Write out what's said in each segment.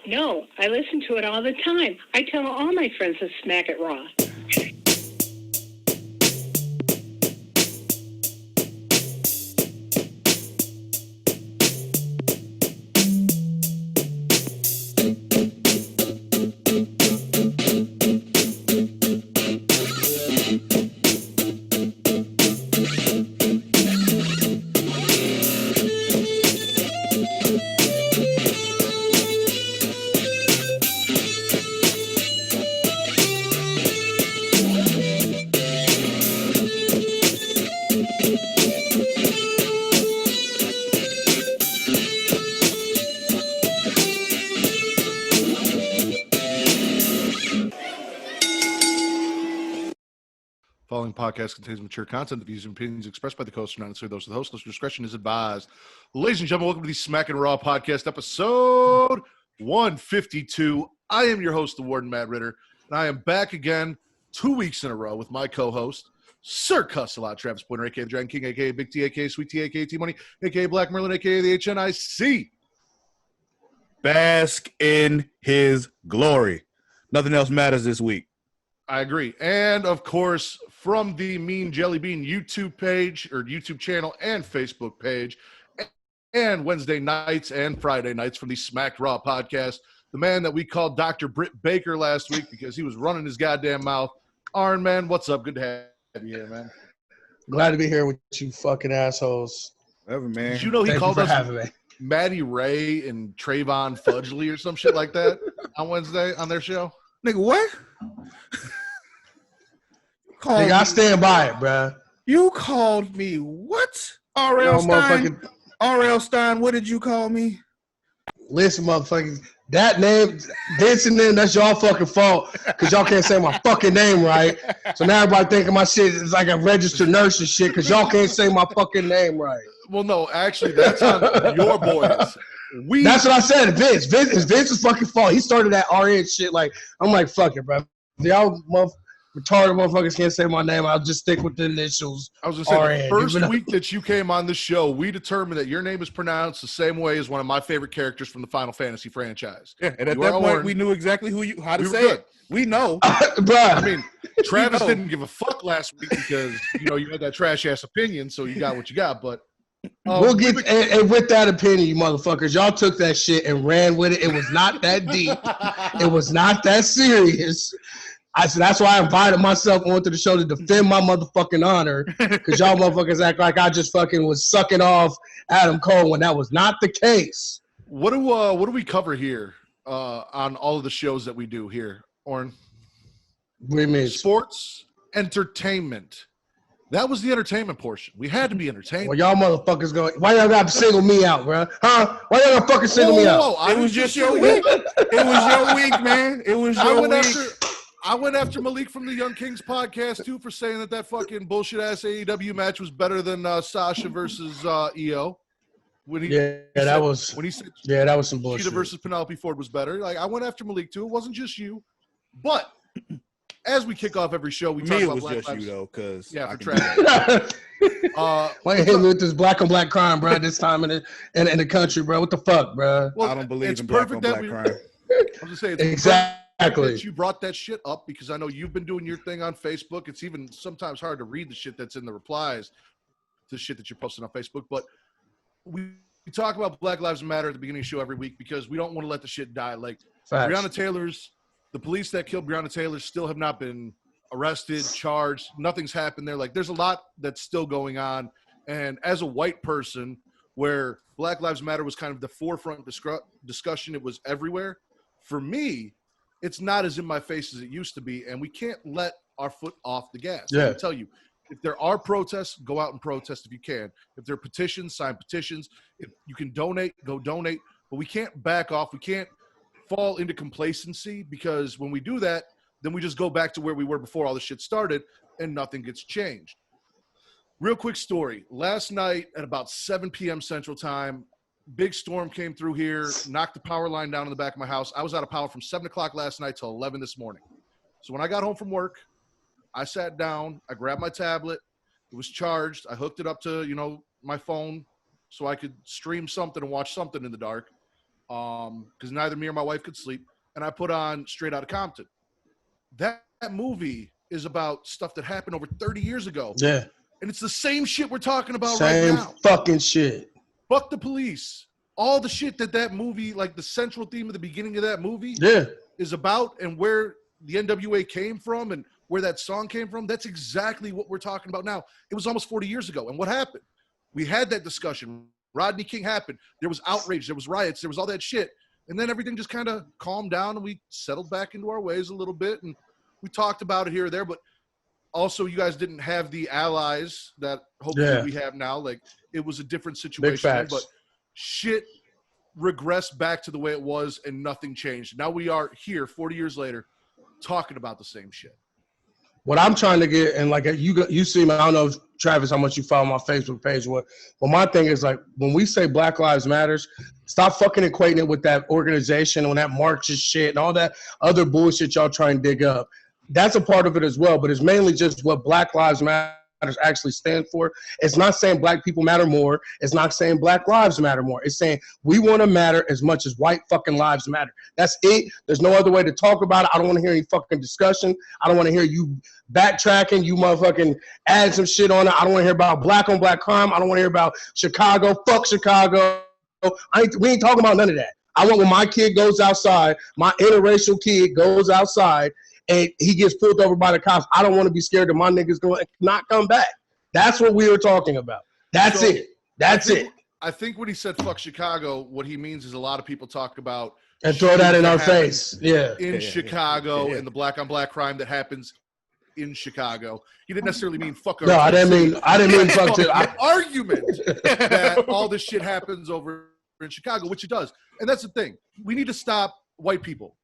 No, I listen to it all the time. I tell all my friends to smack it raw. Following podcast contains mature content. The views and opinions expressed by the host are not necessarily those of the host. Listener discretion is advised. Ladies and gentlemen, welcome to the Smackin Raw podcast, episode 152. I am your host, the Warden, Matt Ritter, and I am back again 2 weeks in a row with my co-host, Sir Cussalott, Travis Pointer, a.k.a. the Dragon King, a.k.a. Big T, a.k.a. Sweet T, a.k.a. T-Money, a.k.a. Black Merlin, a.k.a. the HNIC. Bask in his glory. Nothing else matters this week. I agree. And, of course, from the Mean Jelly Bean YouTube page or YouTube channel and Facebook page, and Wednesday nights and Friday nights from the Smack Raw podcast, the man that we called Dr. Britt Baker last week because he was running his goddamn mouth. Arn, man, what's up? Good to have you here, man. Glad to be here with you fucking assholes. Whatever, man. Did you know he Thank called you for us having me. Maddie Ray and Trayvon Fudgley or some shit like that on Wednesday on their show? Nigga, what? Nigga, I stand by it, bro. You called me what? R.L. Stein? R.L. Stein, what did you call me? Listen, motherfuckers, that name, Vincent, that's y'all fucking fault because y'all can't say my fucking name right. So now everybody thinking my shit is like a registered nurse and shit because y'all can't say my fucking name right. Well, no, actually, that's on your boys. That's what I said. Vince. It's Vince's fucking fault. He started that RN shit. Like, I'm like, fuck it, bro. Y'all retarded motherfuckers can't say my name. I'll just stick with the initials. I was going to say, the first week that you came on the show, we determined that your name is pronounced the same way as one of my favorite characters from the Final Fantasy franchise. Yeah, and at that point, we knew exactly how to say it. We know. Bro. I mean, Travis didn't give a fuck last week because, you had that trash-ass opinion, so you got what you got, but we'll get and with that opinion, you motherfuckers, y'all took that shit and ran with it. It was not that deep. It was not that serious. That's why I invited myself onto the show to defend my motherfucking honor, because y'all motherfuckers act like I just fucking was sucking off Adam Cole when that was not the case. What do we cover here on all of the shows that we do here, Orrin? What do you mean? Sports, entertainment. That was the entertainment portion. We had to be entertained. Well, y'all motherfuckers why y'all got to single me out, bro? Huh? Why y'all got to fucking single me out? It was just your week. It was your week, man. It was your week. I went after Malik from the Young Kings podcast, too, for saying that fucking bullshit-ass AEW match was better than Sasha versus EO. That was some bullshit. Cheetah versus Penelope Ford was better. Like, I went after Malik, too. It wasn't just you. But as we kick off every show, we talk about Black Lives. It was just you, though, because for Travis. Why you hit me with this black on black crime, bro, this time in the country, bro? What the fuck, bro? Well, I don't believe in black on black crime. I was just saying, exactly. You brought that shit up because I know you've been doing your thing on Facebook. It's even sometimes hard to read the shit that's in the replies to shit that you're posting on Facebook. But we talk about Black Lives Matter at the beginning of the show every week because we don't want to let the shit die. Like, the police that killed Breonna Taylor still have not been arrested, charged. Nothing's happened there. Like, there's a lot that's still going on. And as a white person, where Black Lives Matter was kind of the forefront discussion, it was everywhere. For me, it's not as in my face as it used to be, and we can't let our foot off the gas. Yeah. I tell you, if there are protests, go out and protest if you can. If there are petitions, sign petitions. If you can donate, go donate. But we can't back off. We can't fall into complacency, because when we do that, then we just go back to where we were before all this shit started, and nothing gets changed. Real quick story. Last night at about 7 p.m. Central Time, big storm came through here, knocked the power line down in the back of my house. I was out of power from 7 o'clock last night till 11 this morning. So when I got home from work, I sat down, I grabbed my tablet, it was charged, I hooked it up to, my phone so I could stream something and watch something in the dark. because neither me or my wife could sleep, and I put on Straight Outta Compton. That movie is about stuff that happened over 30 years ago. Yeah. And it's the same shit we're talking about Same right now. fucking shit. Fuck the police. All the shit that movie, like the central theme of the beginning of that movie is about, and where the NWA came from and where that song came from, that's exactly what we're talking about now. It was almost 40 years ago. And what happened? We had that discussion. Rodney King happened. There was outrage. There was riots. There was all that shit. And then everything just kind of calmed down and we settled back into our ways a little bit. And we talked about it here or there. But also, you guys didn't have the allies that hopefully we have now. Like, it was a different situation. But shit regressed back to the way it was and nothing changed. Now we are here 40 years later talking about the same shit. What I'm trying to get, and like you see me, I don't know, Travis, how much you follow my Facebook page. But my thing is, like, when we say Black Lives Matters, stop fucking equating it with that organization and that Marxist shit and all that other bullshit y'all try and dig up. That's a part of it as well, but it's mainly just what Black Lives Matter actually stand for. It's not saying black people matter more. It's not saying black lives matter more. It's saying we want to matter as much as white fucking lives matter. That's it. There's no other way to talk about it. I don't want to hear any fucking discussion. I don't want to hear you backtracking, you motherfucking add some shit on it. I don't want to hear about black on black crime. I don't want to hear about Chicago. Fuck Chicago. We ain't talking about none of that. I want when my kid goes outside, my interracial kid goes outside, and he gets pulled over by the cops, I don't want to be scared that my niggas going to not come back. That's what we were talking about. That's it. That's it. I think when he said fuck Chicago, what he means is a lot of people talk about and throw that in our face. Yeah. In Chicago and the black on black crime that happens in Chicago. He didn't necessarily mean fuck. No, I didn't mean fuck too. Argument that all this shit happens over in Chicago, which it does. And that's the thing. We need to stop white people.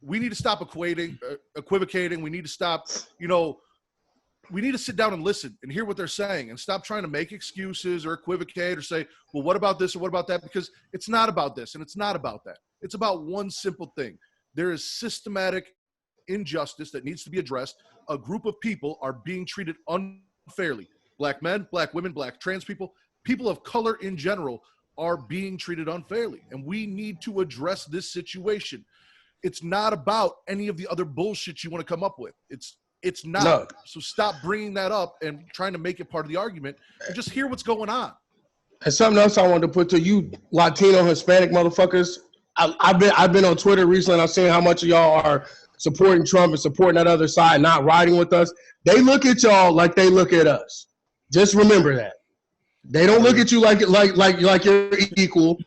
We need to stop equivocating. We need to stop, we need to sit down and listen and hear what they're saying and stop trying to make excuses or equivocate or say, well, what about this or what about that? Because it's not about this and it's not about that. It's about one simple thing. There is systematic injustice that needs to be addressed. A group of people are being treated unfairly. Black men, black women, black trans people, people of color in general are being treated unfairly. And we need to address this situation. It's not about any of the other bullshit you want to come up with. It's not. No. So stop bringing that up and trying to make it part of the argument and just hear what's going on. And something else I wanted to put to you, Latino, Hispanic motherfuckers. I've been on Twitter recently and I've seen how much of y'all are supporting Trump and supporting that other side, not riding with us. They look at y'all like they look at us. Just remember that. They don't look at you like you're equal.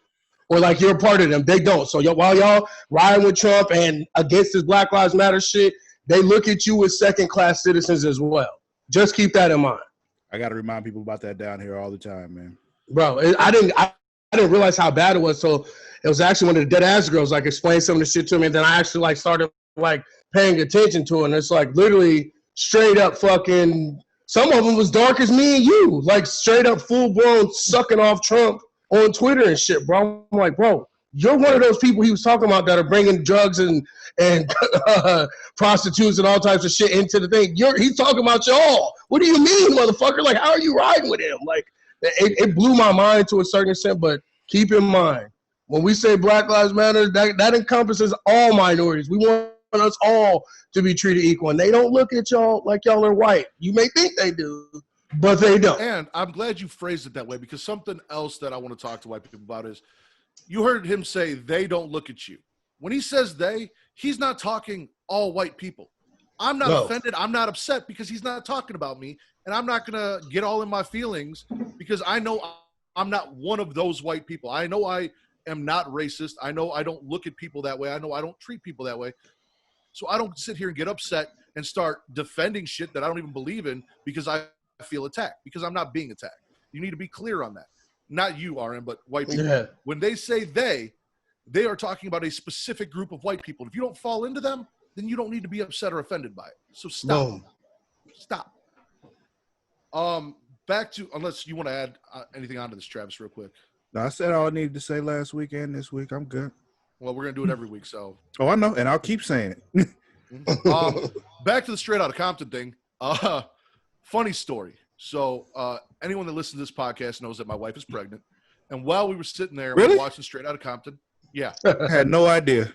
Or like you're a part of them. They don't. So while y'all riding with Trump and against this Black Lives Matter shit, they look at you as second-class citizens as well. Just keep that in mind. I got to remind people about that down here all the time, man. Bro, I didn't realize how bad it was. So it was actually one of the dead ass girls like explained some of the shit to me, and then I actually started paying attention to it. And it's literally straight up fucking. Some of them was dark as me and you, straight up full blown sucking off Trump on Twitter and shit, bro. I'm like, bro, you're one of those people he was talking about that are bringing drugs and prostitutes and all types of shit into the thing. He's talking about y'all. What do you mean, motherfucker? How are you riding with him? It blew my mind to a certain extent, but keep in mind, when we say Black Lives Matter, that encompasses all minorities. We want us all to be treated equal, and they don't look at y'all like y'all are white. You may think they do, but they don't. And I'm glad you phrased it that way, because something else that I want to talk to white people about is you heard him say they don't look at you. When he says they, he's not talking all white people. I'm not offended. I'm not upset because he's not talking about me. And I'm not going to get all in my feelings because I know I'm not one of those white people. I know I am not racist. I know I don't look at people that way. I know I don't treat people that way. So I don't sit here and get upset and start defending shit that I don't even believe in because I feel attacked, because I'm not being attacked. You need to be clear on that. Not you, RM, but white people. Yeah. When they say they are talking about a specific group of white people. If you don't fall into them, then you don't need to be upset or offended by it. So stop. Boom. Stop. Back to, unless you want to add anything onto this, Travis, real quick. No, I said all I needed to say last week and this week. I'm good. Well, we're going to do it every week, so. Oh, I know, and I'll keep saying it. Back to the Straight Outta Compton thing. Funny story. So anyone that listens to this podcast knows that my wife is pregnant. And while we were sitting there, we were watching Straight Outta Compton. Yeah. I had no idea.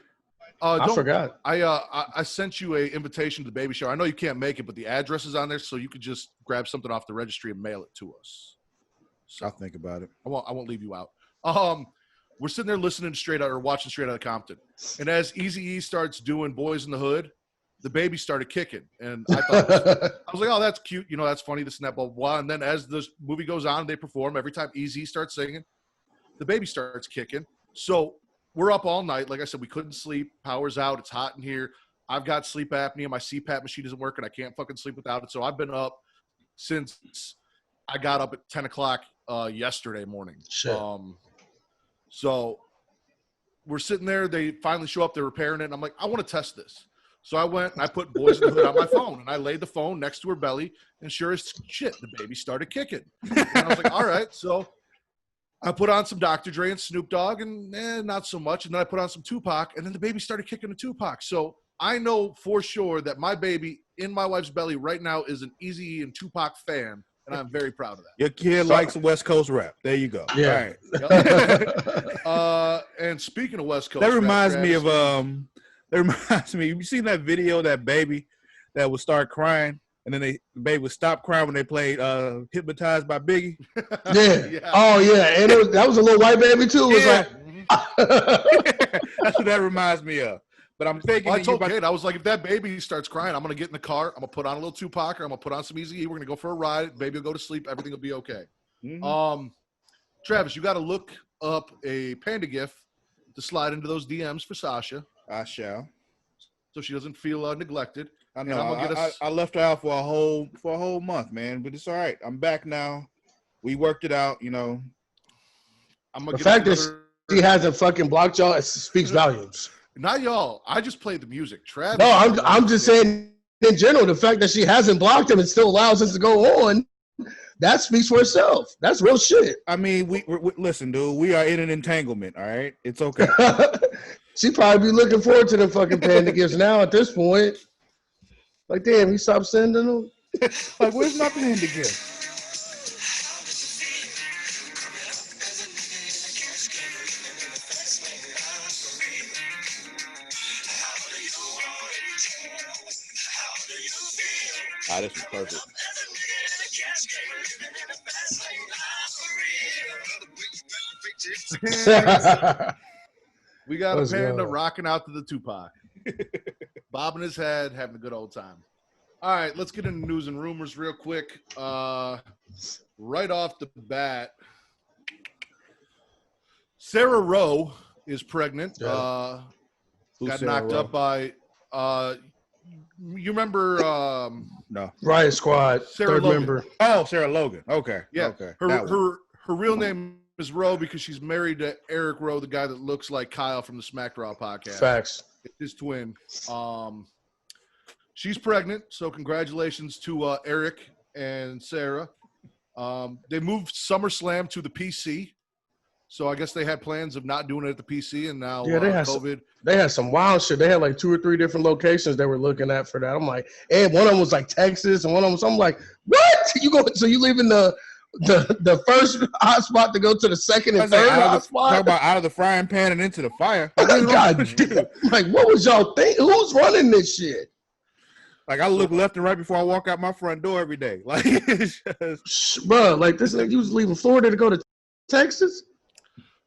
I forgot. I sent you a invitation to the baby shower. I know you can't make it, but the address is on there, so you could just grab something off the registry and mail it to us. So I'll think about it. I won't leave you out. We're sitting there listening watching Straight Outta Compton, and as Eazy-E starts doing Boys in the Hood, the baby started kicking, and I thought I was like, oh, that's cute, that's funny, this and that, blah blah blah. And then as the movie goes on, they perform. Every time Eazy starts singing, the baby starts kicking. So we're up all night. Like I said, we couldn't sleep. Power's out. It's hot in here. I've got sleep apnea. My CPAP machine isn't working. I can't fucking sleep without it. So I've been up since I got up at 10 o'clock yesterday morning. Shit. So we're sitting there. They finally show up. They're repairing it. And I'm like, I want to test this. So I went and I put Boys in the Hood on my phone. And I laid the phone next to her belly. And sure as shit, the baby started kicking. And I was like, all right. So I put on some Dr. Dre and Snoop Dogg, and not so much. And then I put on some Tupac, and then the baby started kicking to Tupac. So I know for sure that my baby in my wife's belly right now is an Eazy-E and Tupac fan, and I'm very proud of that. Your kid likes West Coast rap. There you go. Yeah. All right. Yep. And speaking of West Coast, That reminds rap, me of you seen that video of that baby that would start crying? And then the baby would stop crying when they played Hypnotized by Biggie. Yeah. Oh, yeah. And that was a little white baby, too. It was like... That's what that reminds me of. But I'm thinking... I told Kate, I was like, if that baby starts crying, I'm going to get in the car. I'm going to put on a little Tupac, or I'm going to put on some Eazy-E. We're going to go for a ride. Baby will go to sleep. Everything will be okay. Mm-hmm. Travis, you got to look up a panda gif to slide into those DMs for Sasha. I shall. So she doesn't feel neglected. I know. I left her out for a whole month, man. But it's all right. I'm back now. We worked it out, I'm gonna the fact that she hasn't fucking blocked y'all, it speaks volumes. Not y'all. I just played the music. Travis. No, I'm just saying in general, the fact that she hasn't blocked him and still allows us to go on, that speaks for itself. That's real shit. I mean, we listen, dude. We are in an entanglement. All right, it's okay. She probably be looking forward to the fucking panda gifts now at this point. Like, damn, you stopped sending them? Like, where's my panda gift? This is perfect. We got a panda rocking out to the Tupac. Bobbing his head, having a good old time. All right, let's get into news and rumors real quick. Right off the bat, Sarah Rowe is pregnant. Yeah. Got knocked up by you remember no Riot Squad, Sarah third Logan. member. Oh, Sarah Logan. Okay. Yeah. Okay. Her real name is Rowe because she's married to Eric Rowe, the guy that looks like Kyle from the Smack Raw podcast. Facts. His twin. She's pregnant, so congratulations to Eric and Sarah. They moved SummerSlam to the PC, so I guess they had plans of not doing it at the PC, and now they had COVID. They had some wild shit. They had like 2 or 3 different locations they were looking at for that. I'm like, and one of them was like Texas, and one of them was, I'm like, what? So you leaving the first hot spot to go to the second and third hot spot? Talk about out of the frying pan and into the fire. God damn. Like, what was y'all thinking? Who's running this shit? Like, I look left and right before I walk out my front door every day. Like, it's just... Bro, like this nigga, you was leaving Florida to go to Texas?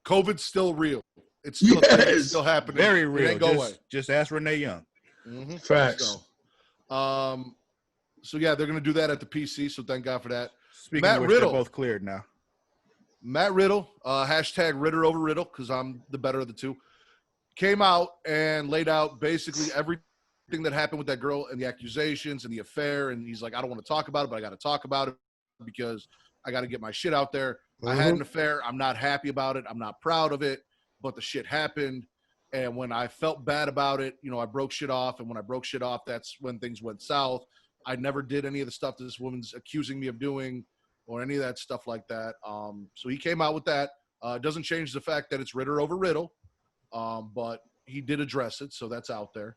COVID's still real. It's still, it's still happening. Very real. It ain't go away. Just ask Renee Young. Mm-hmm. Facts. So yeah, they're gonna do that at the PC. So thank God for that. Speaking Matt of which, Riddle, they're both cleared now. Matt Riddle, hashtag Ritter over Riddle, because I'm the better of the two, came out and laid out basically everything that happened with that girl and the accusations and the affair. And he's like, I don't want to talk about it, but I got to talk about it because I got to get my shit out there. Mm-hmm. I had an affair. I'm not happy about it. I'm not proud of it, but the shit happened. And when I felt bad about it, I broke shit off. And when I broke shit off, that's when things went south. I never did any of the stuff that this woman's accusing me of doing or any of that stuff like that. So he came out with that. It doesn't change the fact that it's Ritter over Riddle, but he did address it, so that's out there.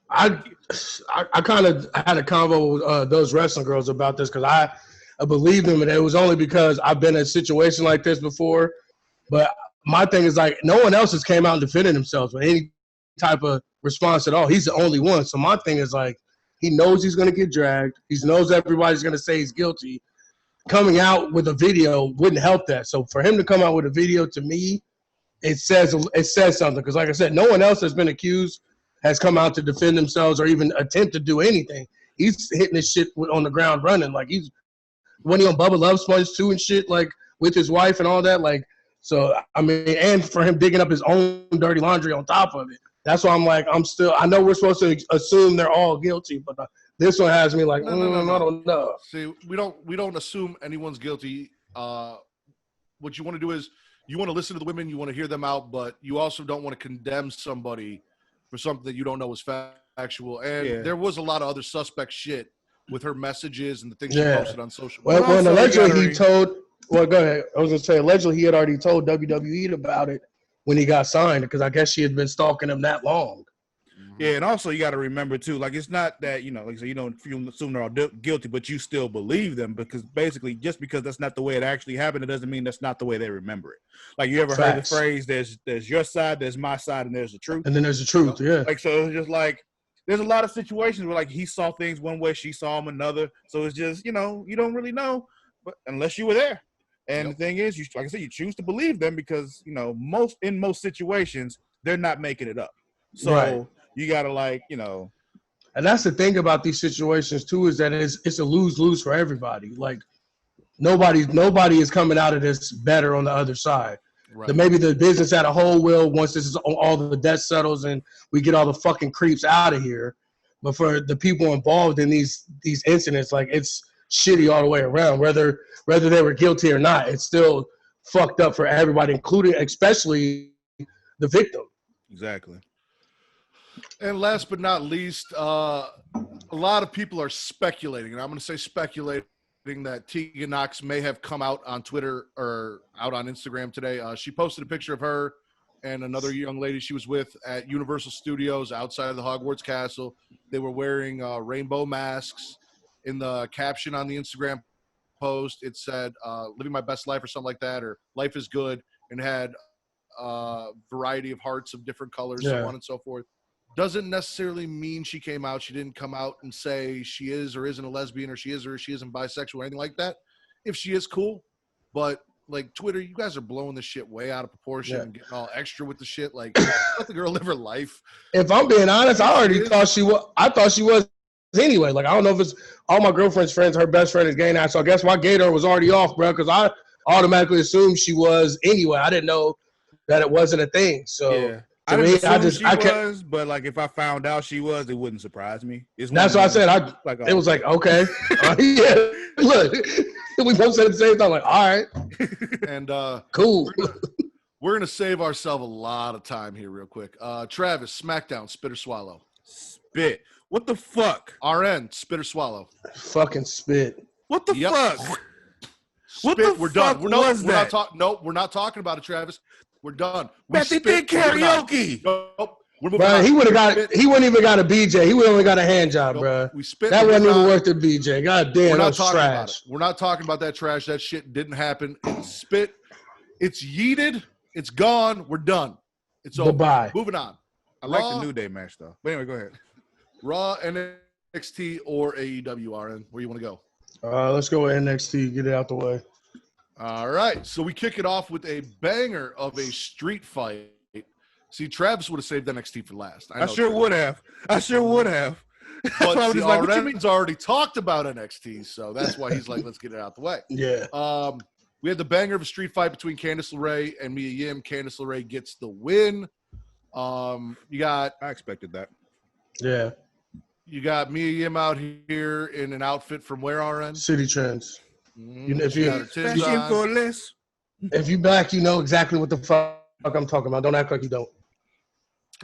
I kind of had a convo with those wrestling girls about this because I believed them, and it was only because I've been in a situation like this before. But my thing is like no one else has came out and defended themselves with any type of response at all. He's the only one. So my thing is like he knows he's going to get dragged. He knows everybody's going to say he's guilty. Coming out with a video wouldn't help that. So for him to come out with a video, to me, it says something. Because like I said, no one else has been accused has come out to defend themselves or even attempt to do anything. He's hitting this shit on the ground running. Like when he on Bubba Love Sponge too and shit, like with his wife and all that. Like, so, I mean, and for him digging up his own dirty laundry on top of it. That's why I'm like, I know we're supposed to assume they're all guilty, but this one has me like, no. I don't know. See, we don't assume anyone's guilty. What you want to do is you want to listen to the women, you want to hear them out, but you also don't want to condemn somebody for something that you don't know is factual. And there was a lot of other suspect shit with her messages and the things she posted on social media. Well, allegedly he told. Well, go ahead. I was gonna say allegedly he had already told WWE about it when he got signed because I guess she had been stalking him that long. Yeah, and also you got to remember too, like it's not that like so you don't assume they're all guilty, but you still believe them because basically just because that's not the way it actually happened, it doesn't mean that's not the way they remember it. Like you ever heard the phrase, "There's your side, there's my side, and there's the truth." And then there's the truth, yeah. Like so, it's just like there's a lot of situations where like he saw things one way, she saw him another. So it's just you don't really know, but unless you were there. And the thing is, you like I said, you choose to believe them because in most situations they're not making it up. So you gotta And that's the thing about these situations too is that it's a lose-lose for everybody. Like nobody is coming out of this better on the other side. Right. Maybe the business at a whole will once this is all the dust settles and we get all the fucking creeps out of here. But for the people involved in these incidents, like it's shitty all the way around. Whether they were guilty or not, it's still fucked up for everybody, including especially the victim. Exactly. And last but not least, a lot of people are speculating, and I'm going to say speculating that Tegan Knox may have come out on Twitter or out on Instagram today. She posted a picture of her and another young lady she was with at Universal Studios outside of the Hogwarts Castle. They were wearing rainbow masks. In the caption on the Instagram post, it said, living my best life or something like that, or life is good, and had a variety of hearts of different colors, so on and so forth. Doesn't necessarily mean she came out. She didn't come out and say she is or isn't a lesbian or she isn't bisexual or anything like that. If she is, cool. But, like, Twitter, you guys are blowing this shit way out of proportion and getting all extra with the shit. Like, let the girl live her life. If I'm being honest, I already thought she was. I thought she was anyway. Like, I don't know if it's all my girlfriend's friends, her best friend is gay now. So I guess my gator was already off, bro, because I automatically assumed she was anyway. I didn't know that it wasn't a thing. So. Yeah. I didn't assume she was, but like if I found out she was, it wouldn't surprise me. That's what I said. It was like, okay, yeah. Look, we both said the same thing. Like, all right, and cool. We're gonna save ourselves a lot of time here, real quick. Travis, SmackDown, spit or swallow? Spit. What the fuck? RN, spit or swallow? Fucking spit. What the fuck? Spit. We're done. We're not talking about it, Travis. We're done. They did karaoke. Nope. Bro, he would have got. He wouldn't even got a BJ. He would only got a hand job, bro. We spit. That wasn't even worth the BJ. God damn, that was trash. We're not talking about that trash. That shit didn't happen. It's spit. It's yeeted. It's gone. We're done. It's over. Bye. Moving on. I like the New Day match though. But anyway, go ahead. Raw, NXT, or AEW, RN? Where you want to go? Let's go with NXT. Get it out the way. All right, so we kick it off with a banger of a street fight. See, Travis would have saved NXT for last. I sure would have. But see, Ren's already talked about NXT, so that's why he's like, let's get it out the way. Yeah. We had the banger of a street fight between Candice LeRae and Mia Yim. Candice LeRae gets the win. I expected that. Yeah. You got Mia Yim out here in an outfit from where, RN? City Trends. If you back, you know exactly what the fuck I'm talking about. Don't act like you don't.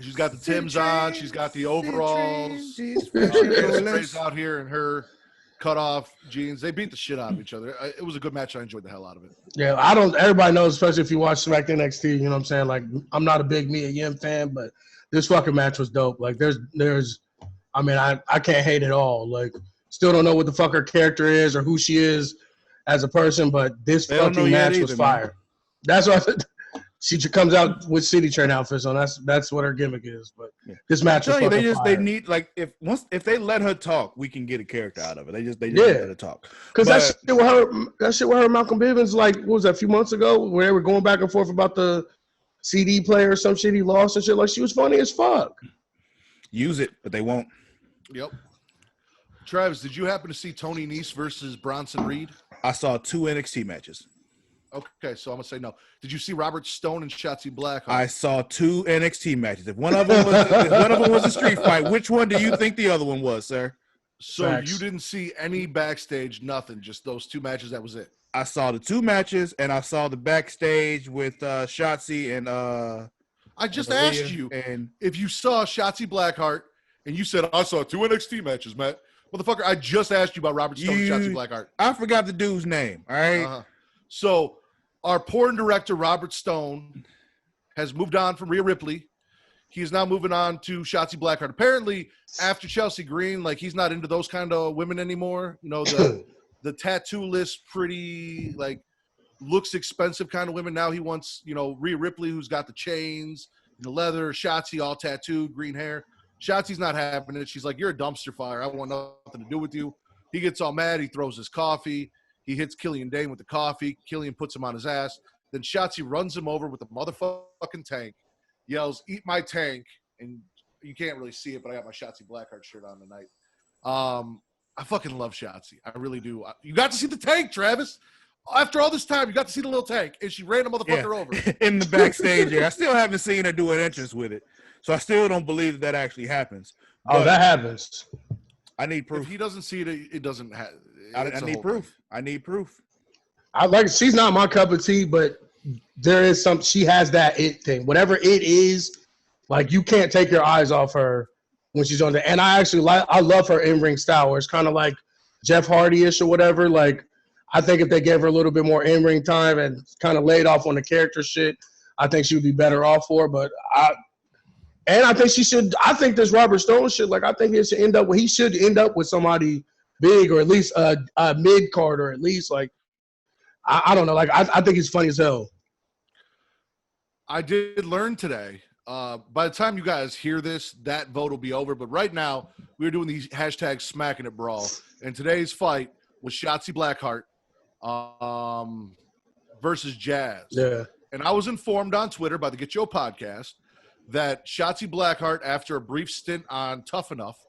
She's got the Timbs on. She's got the overalls. She's out here in her cut-off jeans. They beat the shit out of each other. It was a good match. I enjoyed the hell out of it. Yeah, everybody knows, especially if you watch SmackDown NXT, you know what I'm saying? Like, I'm not a big Mia Yim fan, but this fucking match was dope. Like, I mean, I can't hate it all. Like, still don't know what the fuck her character is or who she is as a person, but this fucking match was fire. Man. That's what I said. She comes out with city train outfits on. That's what her gimmick is. But this match is I'm telling you, fucking fire. they need like if they let her talk, we can get a character out of it. They just need to let her talk. Because that shit with her and Malcolm Bivens, like what was that, a few months ago, where they were going back and forth about the CD player or some shit he lost and shit. Like she was funny as fuck. Use it, but they won't. Yep. Travis, did you happen to see Tony Nese versus Bronson Reed? I saw 2 NXT matches. Okay, so I'm gonna say no. Did you see Robert Stone and Shotzi Blackheart? I saw 2 NXT matches. If one of them was a street fight, which one do you think the other one was, sir? So Facts. you didn't see any backstage, nothing, just those 2 matches. That was it. I saw the 2 matches, and I saw the backstage with Shotzi and I just Maria, asked you and if you saw Shotzi Blackheart, and you said I saw 2 NXT matches, Matt. Motherfucker, I just asked you about Robert Stone and Shotzi Blackheart. I forgot the dude's name. All right. So our porn director Robert Stone has moved on from Rhea Ripley. He is now moving on to Shotzi Blackheart. Apparently, after Chelsea Green, like he's not into those kind of women anymore. You know, the tattoo-less, pretty, like looks expensive kind of women. Now he wants, you know, Rhea Ripley, who's got the chains, the leather, Shotzi all tattooed, green hair. Shotzi's not having it. She's like, you're a dumpster fire. I want nothing to do with you. He gets all mad. He throws his coffee. He hits Killian Dane with the coffee. Killian puts him on his ass. Then Shotzi runs him over with the motherfucking tank, yells, eat my tank. And you can't really see it, but I got my Shotzi Blackheart shirt on tonight. I fucking love Shotzi. I really do. You got to see the tank, Travis. After all this time, you got to see the little tank. And she ran the motherfucker over. In the backstage. I still haven't seen her do an entrance with it. So I still don't believe that actually happens. Oh, that happens. I need proof. If he doesn't see it, it doesn't happen. I need proof. I need proof. I like. She's not my cup of tea, but there is some. She has that it thing. Whatever it is, like you can't take your eyes off her when she's on there. And I actually I love her in-ring style, where it's kind of like Jeff Hardy-ish or whatever. Like I think if they gave her a little bit more in-ring time and kind of laid off on the character shit, I think she would be better off for. But I think she should. I think this Robert Stone shit. Like I think he should end up with somebody big, or at least a mid card, or at least like I don't know. Like I think he's funny as hell. I did learn today. By the time you guys hear this, that vote will be over. But right now, we're doing these hashtag Smackin' It Brawl, and today's fight was Shotzi Blackheart versus Jazz. Yeah. And I was informed on Twitter by the Get Yo podcast that Shotzi Blackheart, after a brief stint on Tough Enough,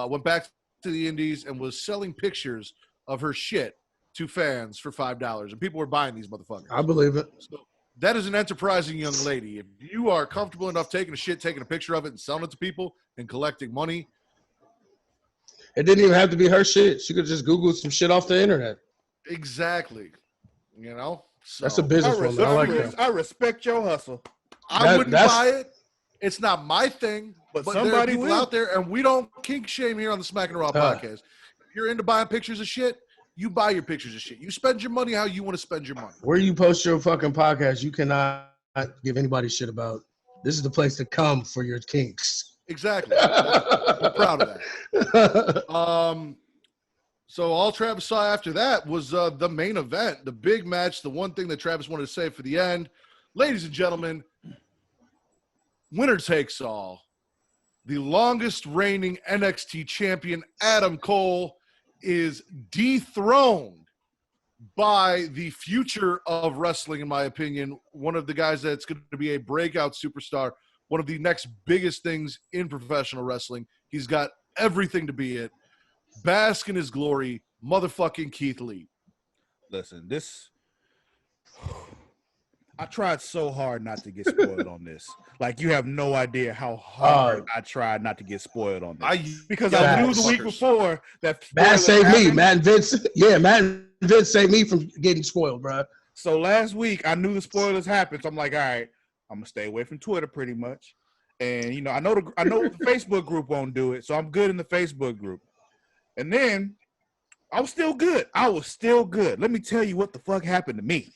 went back to the Indies and was selling pictures of her shit to fans for $5, and people were buying these motherfuckers. I believe it. So that is an enterprising young lady. If you are comfortable enough taking a shit, taking a picture of it, and selling it to people and collecting money, it didn't even have to be her shit. She could just Google some shit off the internet. Exactly. You know, so that's a businesswoman. I like that. I respect your hustle. I wouldn't buy it. It's not my thing, but there are somebody people will. out there, and we don't kink shame here on the Smackin' Raw podcast. If you're into buying pictures of shit, you buy your pictures of shit. You spend your money how you want to spend your money. Where you post your fucking podcast, you cannot give anybody shit about. This is the place to come for your kinks. Exactly. I'm proud of that. So all Travis saw after that was the main event, the big match, the one thing that Travis wanted to say for the end. Ladies and gentlemen, winner takes all. The longest reigning NXT champion, Adam Cole, is dethroned by the future of wrestling, in my opinion. One of the guys that's going to be a breakout superstar, one of the next biggest things in professional wrestling. He's got everything to be it. Bask in his glory, motherfucking Keith Lee. Listen, I tried so hard not to get spoiled on this. Like, you have no idea how hard I tried not to get spoiled on this. Because I knew the week before that Matt saved me. Matt and Vince saved me from getting spoiled, bro. So last week, I knew the spoilers happened. So I'm like, all right, I'm going to stay away from Twitter pretty much. And, you know, I know the Facebook group won't do it, so I'm good in the Facebook group. And then I was still good. Let me tell you what the fuck happened to me.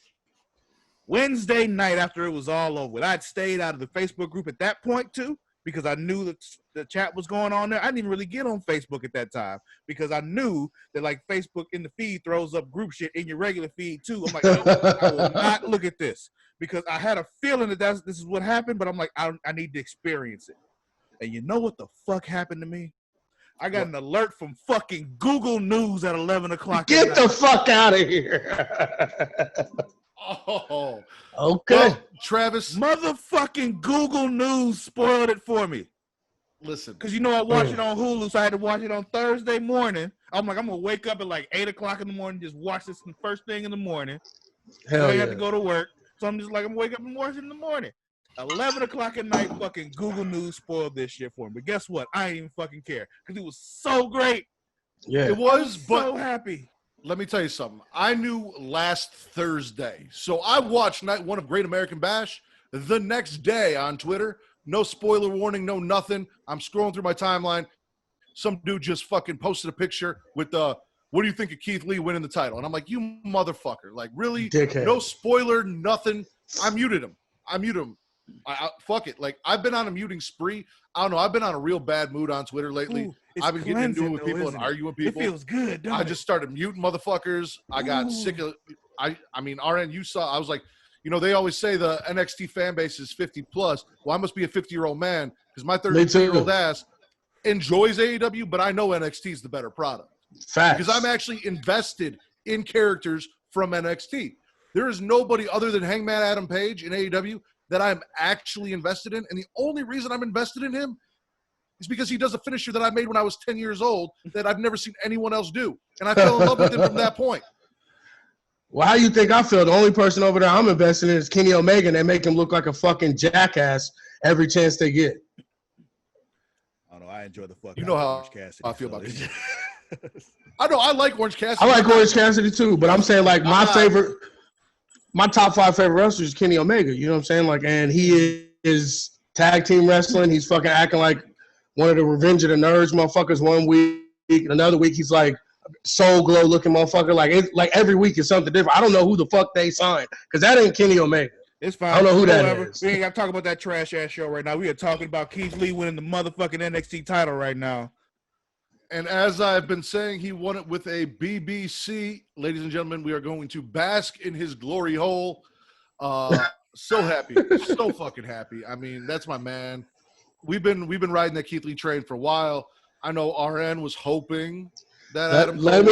Wednesday night, after it was all over, I'd stayed out of the Facebook group at that point too, because I knew that the chat was going on there. I didn't even really get on Facebook at that time because I knew that like Facebook in the feed throws up group shit in your regular feed too. I'm like, I will not look at this. because I had a feeling that this is what happened, but I'm like, I need to experience it. And you know what the fuck happened to me? I got an alert from fucking Google News at 11 o'clock. Get the fuck out of here. Oh, okay. Well, Travis, Motherfucking Google News spoiled it for me. listen, Because I watch it on Hulu, so I had to watch it on Thursday morning. I'm like, I'm going to wake up at like 8 o'clock in the morning, just watch this the first thing in the morning. Hell I yeah. have to go to work. So I'm just like, I'm going to wake up and watch it in the morning. 11 o'clock at night, fucking Google News spoiled this shit for me. But guess what? I ain't even fucking care. Because it was so great. Yeah. it was, but So happy. let me tell you something. I knew last Thursday. So I watched night one of Great American Bash the next day on Twitter. No spoiler warning, no nothing. I'm scrolling through my timeline. Some dude just fucking posted a picture with what do you think of Keith Lee winning the title? And I'm like, you motherfucker. Like, really? Dickhead. No spoiler, nothing. I muted him. Fuck it. Like, I've been on a muting spree. I don't know. I've been on a real bad mood on Twitter lately. Ooh, it's I've been getting into it with cleansing, people though, and arguing with people. It feels good, don't I it? just started muting motherfuckers. I got sick of I mean, RN, you saw, I was like, they always say the NXT fan base is 50 plus. Well, I must be a 50-year-old man because my 32-year-old ass enjoys AEW, but I know NXT is the better product. Facts. Because I'm actually invested in characters from NXT. There is nobody other than Hangman Adam Page in AEW that I'm actually invested in. And the only reason I'm invested in him is because he does a finisher that I made when I was 10 years old that I've never seen anyone else do. And I fell in love with him from that point. Well, how you think I feel? The only person over there I'm investing in is Kenny Omega, and they make him look like a fucking jackass every chance they get. I don't know. I enjoy the fuck. You know how Orange Cassidy, I feel so about it's- I know I like Orange Cassidy. I like Orange Cassidy too, but I'm saying like my top 5 favorite wrestlers is Kenny Omega. You know what I'm saying? Like, and he is tag team wrestling. He's fucking acting like one of the Revenge of the Nerds motherfuckers one week, and another week he's like Soul Glow looking motherfucker. Like every week is something different. I don't know who the fuck they signed because that ain't Kenny Omega. It's fine. I don't know who that is. We ain't got to talk about that trash ass show right now. We are talking about Keith Lee winning the motherfucking NXT title right now. And as I've been saying, he won it with a BBC. Ladies and gentlemen, we are going to bask in his glory hole. So happy. So fucking happy. I mean, that's my man. We've been riding that Keith Lee train for a while. I know RN was hoping that Adam Cole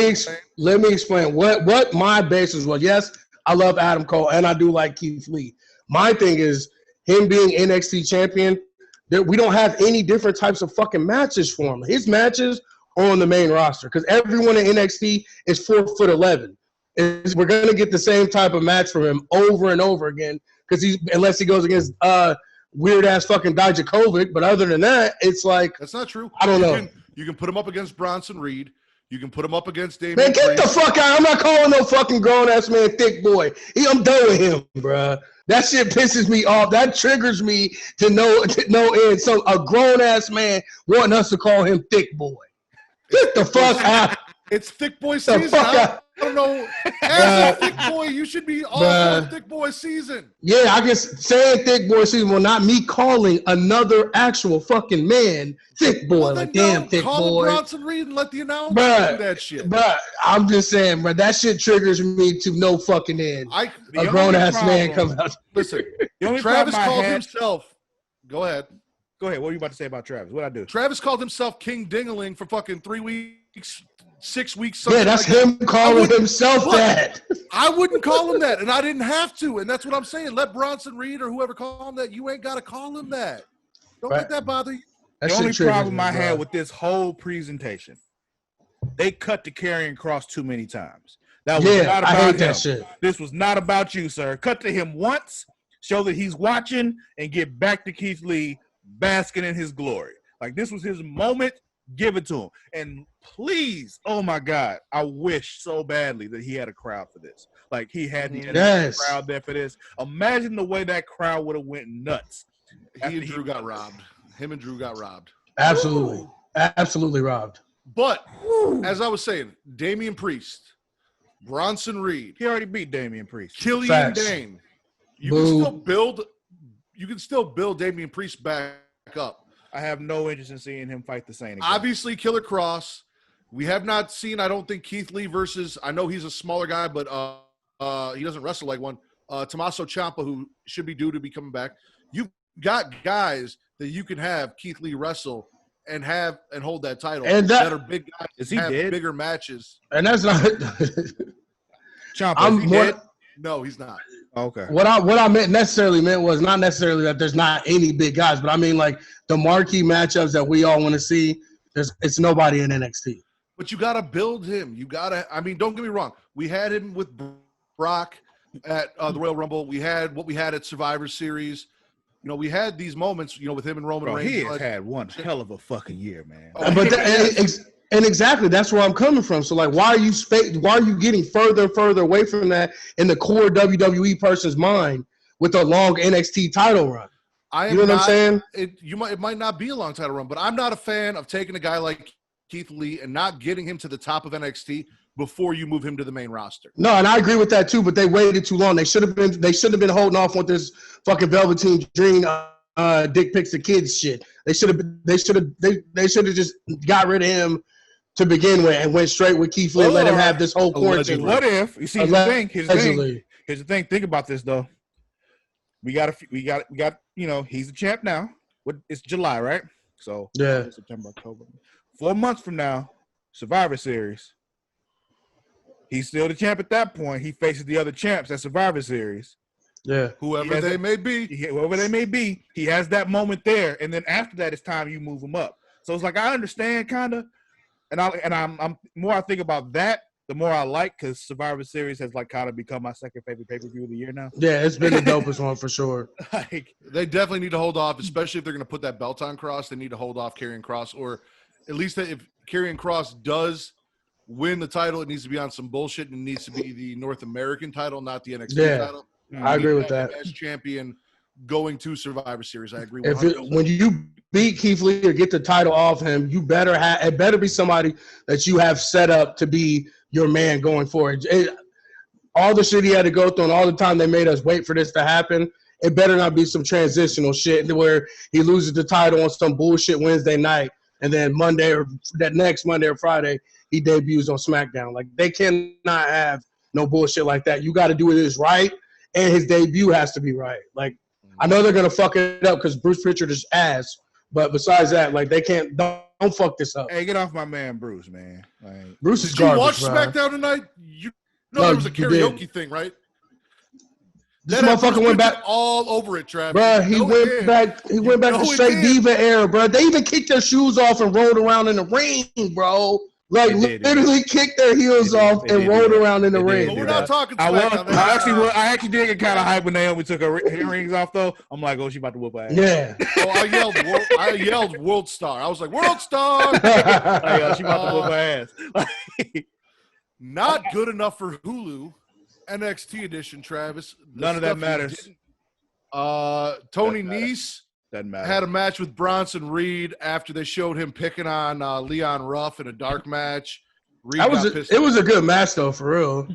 let me explain what my basis was. Yes, I love Adam Cole and I do like Keith Lee. My thing is him being NXT champion, that we don't have any different types of fucking matches for him. His matches are on the main roster because everyone in NXT is 4'11". We're gonna get the same type of match from him over and over again because unless he goes against weird ass fucking Dijakovic. But other than that, it's like that's not true. I don't know. You can put him up against Bronson Reed. You can put him up against Damian. Man, get the fuck out. I'm not calling no fucking grown-ass man thick boy. I'm done with him, bruh. That shit pisses me off. That triggers me to no end. So a grown-ass man wanting us to call him thick boy. Get the fuck out. It's thick boy season. I don't know. As a thick boy, you should be all for thick boy season. Yeah, I guess saying thick boy season, well, not me calling another actual fucking man thick boy. Well, like, damn, thick call boy. Call Bronson Reed and let the announcer do that shit. But I'm just saying, bro, that shit triggers me to no fucking end. A grown-ass man comes out. Listen, Travis called himself. Go ahead. Go ahead. What were you about to say about Travis? What'd I do? Travis called himself King Dingaling for fucking 3 weeks, 6 weeks. Yeah, that's like him calling himself that. I wouldn't call him that, and I didn't have to. And that's what I'm saying. Let Bronson Reed or whoever call him that. You ain't got to call him that. Don't let that bother you. The only problem I had with this whole presentation, they cut to Karrion Kross too many times. That was not about him. That shit. This was not about you, sir. Cut to him once, show that he's watching, and get back to Keith Lee basking in his glory. Like, this was his moment. Give it to him. And please, oh my God, I wish so badly that he had a crowd for this. Like, he had the crowd there for this. Imagine the way that crowd would have went nuts. He and Drew got robbed. Him and Drew got robbed. Absolutely. Ooh. Absolutely robbed. But, as I was saying, Damian Priest, Bronson Reed. He already beat Damian Priest. Killian Dane. You can still build Damian Priest back up. I have no interest in seeing him fight the Saint again. Obviously, Killer Cross. We have not seen, I don't think, Keith Lee versus, I know he's a smaller guy, but he doesn't wrestle like one. Tommaso Ciampa, who should be due to be coming back. You've got guys that you can have Keith Lee wrestle and hold that title, and that are big guys. Is he have dead? Bigger matches. And that's not. Ciampa, is he dead? No, he's not. Okay. What I meant was not necessarily that there's not any big guys, but I mean like the marquee matchups that we all want to see. It's nobody in NXT. But you got to build him. I mean, don't get me wrong. We had him with Brock at the Royal Rumble. We had what we had at Survivor Series. You know, we had these moments, you know, with him and Roman Reigns. He has had one hell of a fucking year, man. And exactly, that's where I'm coming from. So, like, why are you getting further and further away from that in the core WWE person's mind with a long NXT title run? You know what I'm saying? It might not be a long title run, but I'm not a fan of taking a guy like Keith Lee and not getting him to the top of NXT before you move him to the main roster. No, and I agree with that too. But they waited too long. They should have been holding off with this fucking Velveteen Dream dick pics of kids shit. They should have just got rid of him to begin with and went straight with Keith Lee and let him have this whole quarantine. What if you see here's the thing. Think about this though. We got you know, he's the champ now. It's July, right? So yeah, September, October. 4 months from now, Survivor Series. He's still the champ at that point. He faces the other champs at Survivor Series. Yeah, whoever they may be, he has that moment there, and then after that, it's time you move him up. So it's like I understand kind of, and I'm more I think about that, the more I like, because Survivor Series has like kind of become my second favorite pay-per-view of the year now. Yeah, it's been the dopest one for sure. Like they definitely need to hold off, especially if they're going to put that belt on Cross. They need to hold off Karrion Kross, or at least if Karrion Kross does win the title, it needs to be on some bullshit, and it needs to be the North American title, not the NXT title. I agree with that. As champion going to Survivor Series, I agree. When you beat Keith Lee or get the title off him, it better be somebody that you have set up to be your man going forward. All the shit he had to go through and all the time they made us wait for this to happen, it better not be some transitional shit where he loses the title on some bullshit Wednesday night and then that next Monday or Friday he debuts on SmackDown. Like they cannot have no bullshit like that. You got to do this right. And his debut has to be right. Like, I know they're gonna fuck it up because Bruce Pritchard is ass, but besides that, like they can't don't fuck this up. Hey, get off my man, Bruce, man. Like, Bruce is Did you garbage, watch bro. SmackDown tonight? There was a karaoke thing, right? This motherfucker went back all over it, Travis. Bro, he went back to straight diva era, bro. They even kicked their shoes off and rolled around in the ring, bro. Like literally kicked their heels off and rolled around in the ring. But we're not talking SmackDown. I actually did get kind of hyped when Naomi took her earrings off, though. I'm like, oh, she about to whoop her ass. Yeah. Oh, I yelled World Star. I was like, World Star. She about to whoop her ass. Not good enough for Hulu. NXT edition, Travis. None of that matters. Tony Nese had a match with Bronson Reed after they showed him picking on Leon Ruff in a dark match. It was a good match, though, for real.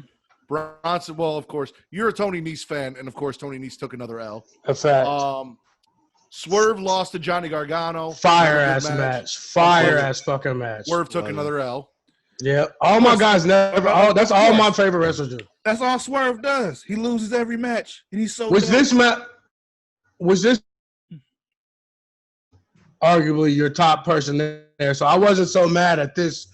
Bronson, well, of course, you're a Tony Nese fan, and of course, Tony Nese took another L. A fact. Swerve lost to Johnny Gargano. Fire-ass match. Fire-ass fucking match. Swerve took another L. Yeah, all my guys that's all my favorite wrestlers do. That's all Swerve does. He loses every match, and he's so. Was this arguably your top person there? So I wasn't so mad at this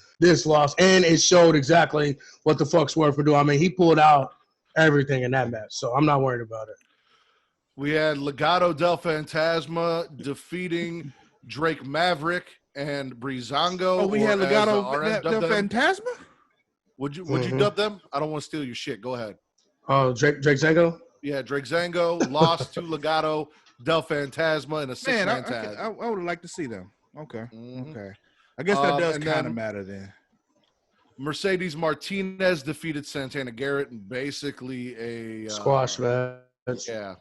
loss, and it showed exactly what the fuck Swerve could do. I mean, he pulled out everything in that match, so I'm not worried about it. We had Legado del Fantasma defeating Drake Maverick and Breezango. Oh, we had Legado del Fantasma? Would you dub them? I don't want to steal your shit. Go ahead. Oh, Drake Zango? Yeah, Drake Zango lost to Legado del Fantasma in a six-man tag. I would have liked to see them. Okay. Okay. I guess that does kind of matter then. Mercedes Martinez defeated Santana Garrett in basically a squash match. Yeah.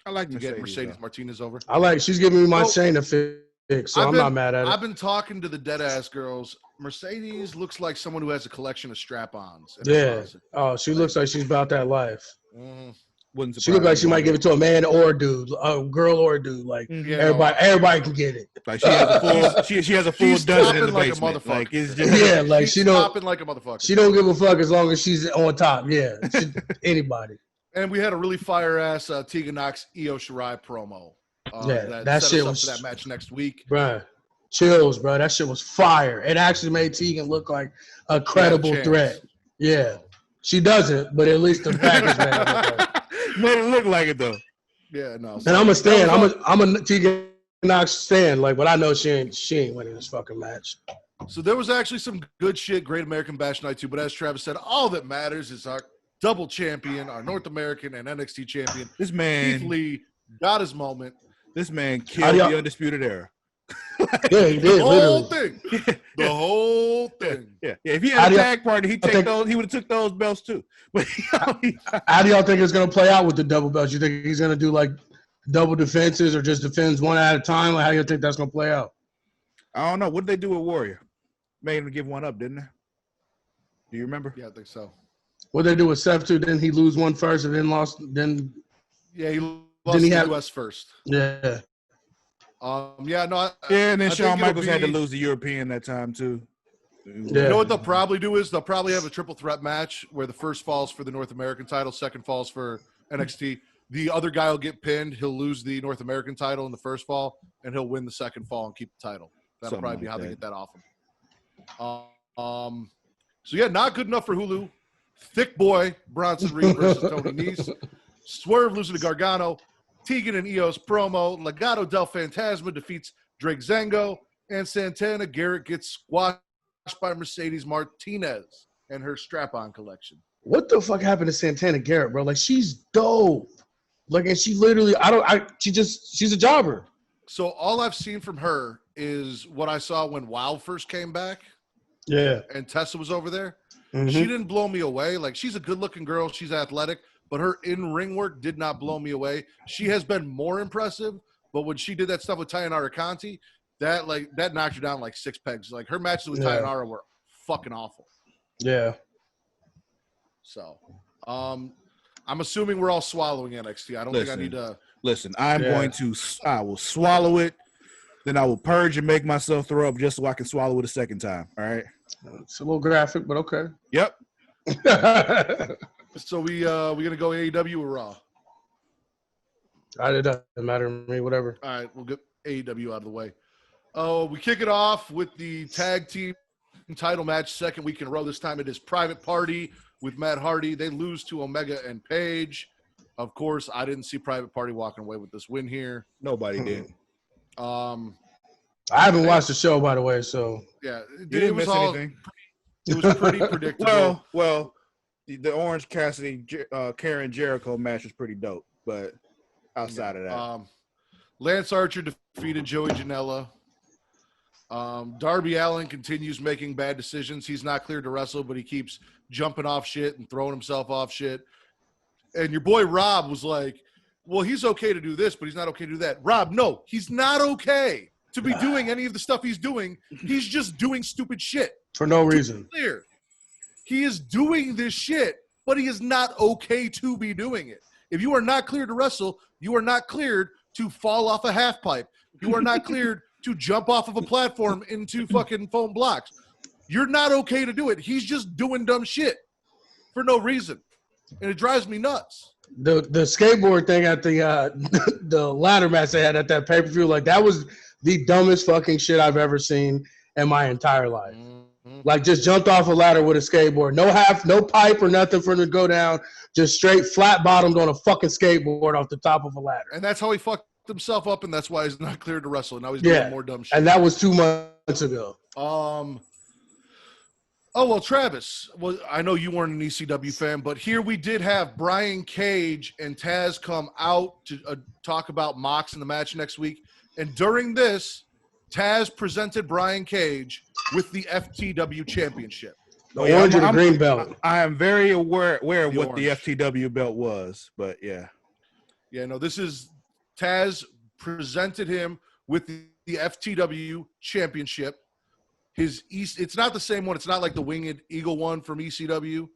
I like to get Mercedes Martinez over. She's giving me my chain to fix, so I'm not mad at it. I've been talking to the dead-ass girls. Mercedes looks like someone who has a collection of strap-ons. Yeah. Oh, she looks like she's about that life. Mm-hmm. She looks like she might give it to a man or a dude, a girl or a dude. Like everybody can get it. Like she has a full, she has a full dozen in the basement. Like it's just, like she don't like a motherfucker. She don't give a fuck as long as she's on top. Yeah, anybody. And we had a really fire-ass Tegan Knox Io Shirai promo. That set shit us up was for that match next week. Bruh, chills, bro. That shit was fire. It actually made Tegan look like a credible threat. Yeah. She doesn't, but at least the package made it look like. Made it look like it though. Yeah, no. And I'm a stand. I'm a Tegan Knox stand. Like, but I know she ain't winning this fucking match. So there was actually some good shit, Great American Bash Night 2, but as Travis said, all that matters is our double champion, our North American and NXT champion. This man, Keith Lee, got his moment. This man killed the Undisputed Era. Yeah, he did. The whole Literally. thing. The whole thing. Yeah. If he had a tag partner, he would have took those belts too. But how do y'all think it's gonna play out with the double belts? You think he's gonna do like double defenses or just defends one at a time? Like, how do you think that's gonna play out? I don't know. What did they do with Warrior? Made him give one up, didn't they? Do you remember? Yeah, I think so. What they do with Seth too? Didn't he lose one first and then lost? Yeah, he lost the US first. Yeah. Yeah, no. And then Shawn Michaels had to lose the European that time too. Yeah. You know what they'll probably do is they'll probably have a triple threat match where the first falls for the North American title, second falls for NXT. The other guy will get pinned. He'll lose the North American title in the first fall, and he'll win the second fall and keep the title. That'll probably be how they get that off him. So yeah, not good enough for Hulu. Thick boy Bronson Reed versus Tony Nese. Swerve losing to Gargano. Tegan and Io's promo. Legado del Fantasma defeats Drake Zango. And Santana Garrett gets squashed by Mercedes Martinez and her strap-on collection. What the fuck happened to Santana Garrett, bro? Like, she's dope. Like, and she literally, she's a jobber. So all I've seen from her is what I saw when WoW first came back. Yeah. And Tessa was over there. Mm-hmm. She didn't blow me away. Like, she's a good-looking girl. She's athletic. But her in-ring work did not blow me away. She has been more impressive. But when she did that stuff with Tayanara Conti, that knocked her down like 6 pegs. Like, her matches with Tayanara were fucking awful. Yeah. So, I'm assuming we're all swallowing NXT. I don't think I need to. Listen, I will swallow it. Then I will purge and make myself throw up just so I can swallow it a second time. All right. It's a little graphic, but okay. Yep. So we gonna go AEW or Raw? It doesn't matter to me. Whatever. All right, we'll get AEW out of the way. Oh, we kick it off with the tag team title match, second week in a row. This time it is Private Party with Matt Hardy. They lose to Omega and Page. Of course, I didn't see Private Party walking away with this win here. Nobody did. I haven't watched the show, by the way, so yeah, you didn't miss anything. It was pretty predictable. Well, the Orange Cassidy Karen Jericho match was pretty dope, but outside of that, Lance Archer defeated Joey Janela. Darby Allin continues making bad decisions. He's not cleared to wrestle, but he keeps jumping off shit and throwing himself off shit. And your boy Rob was like, well, he's okay to do this, but he's not okay to do that. Rob, no, he's not okay to be doing any of the stuff he's doing. He's just doing stupid shit. For no reason. Clear. He is doing this shit, but he is not okay to be doing it. If you are not cleared to wrestle, you are not cleared to fall off a half pipe. You are not cleared to jump off of a platform into fucking foam blocks. You're not okay to do it. He's just doing dumb shit for no reason. And it drives me nuts. The skateboard thing at the ladder match they had at that pay-per-view, like, that was the dumbest fucking shit I've ever seen in my entire life. Mm-hmm. Like, just jumped off a ladder with a skateboard. No pipe or nothing for him to go down. Just straight flat-bottomed on a fucking skateboard off the top of a ladder. And that's how he fucked himself up, and that's why he's not cleared to wrestle. Now he's doing more dumb shit. And that was 2 months ago. Oh, well, Travis, well, I know you weren't an ECW fan, but here we did have Brian Cage and Taz come out to talk about Mox in the match next week. And during this, Taz presented Brian Cage with the FTW championship. The orange and the green belt. I am very aware of what the FTW belt was, but yeah. Yeah, no, this is Taz presented him with the FTW championship. It's not the same one. It's not like the Winged Eagle one from ECW,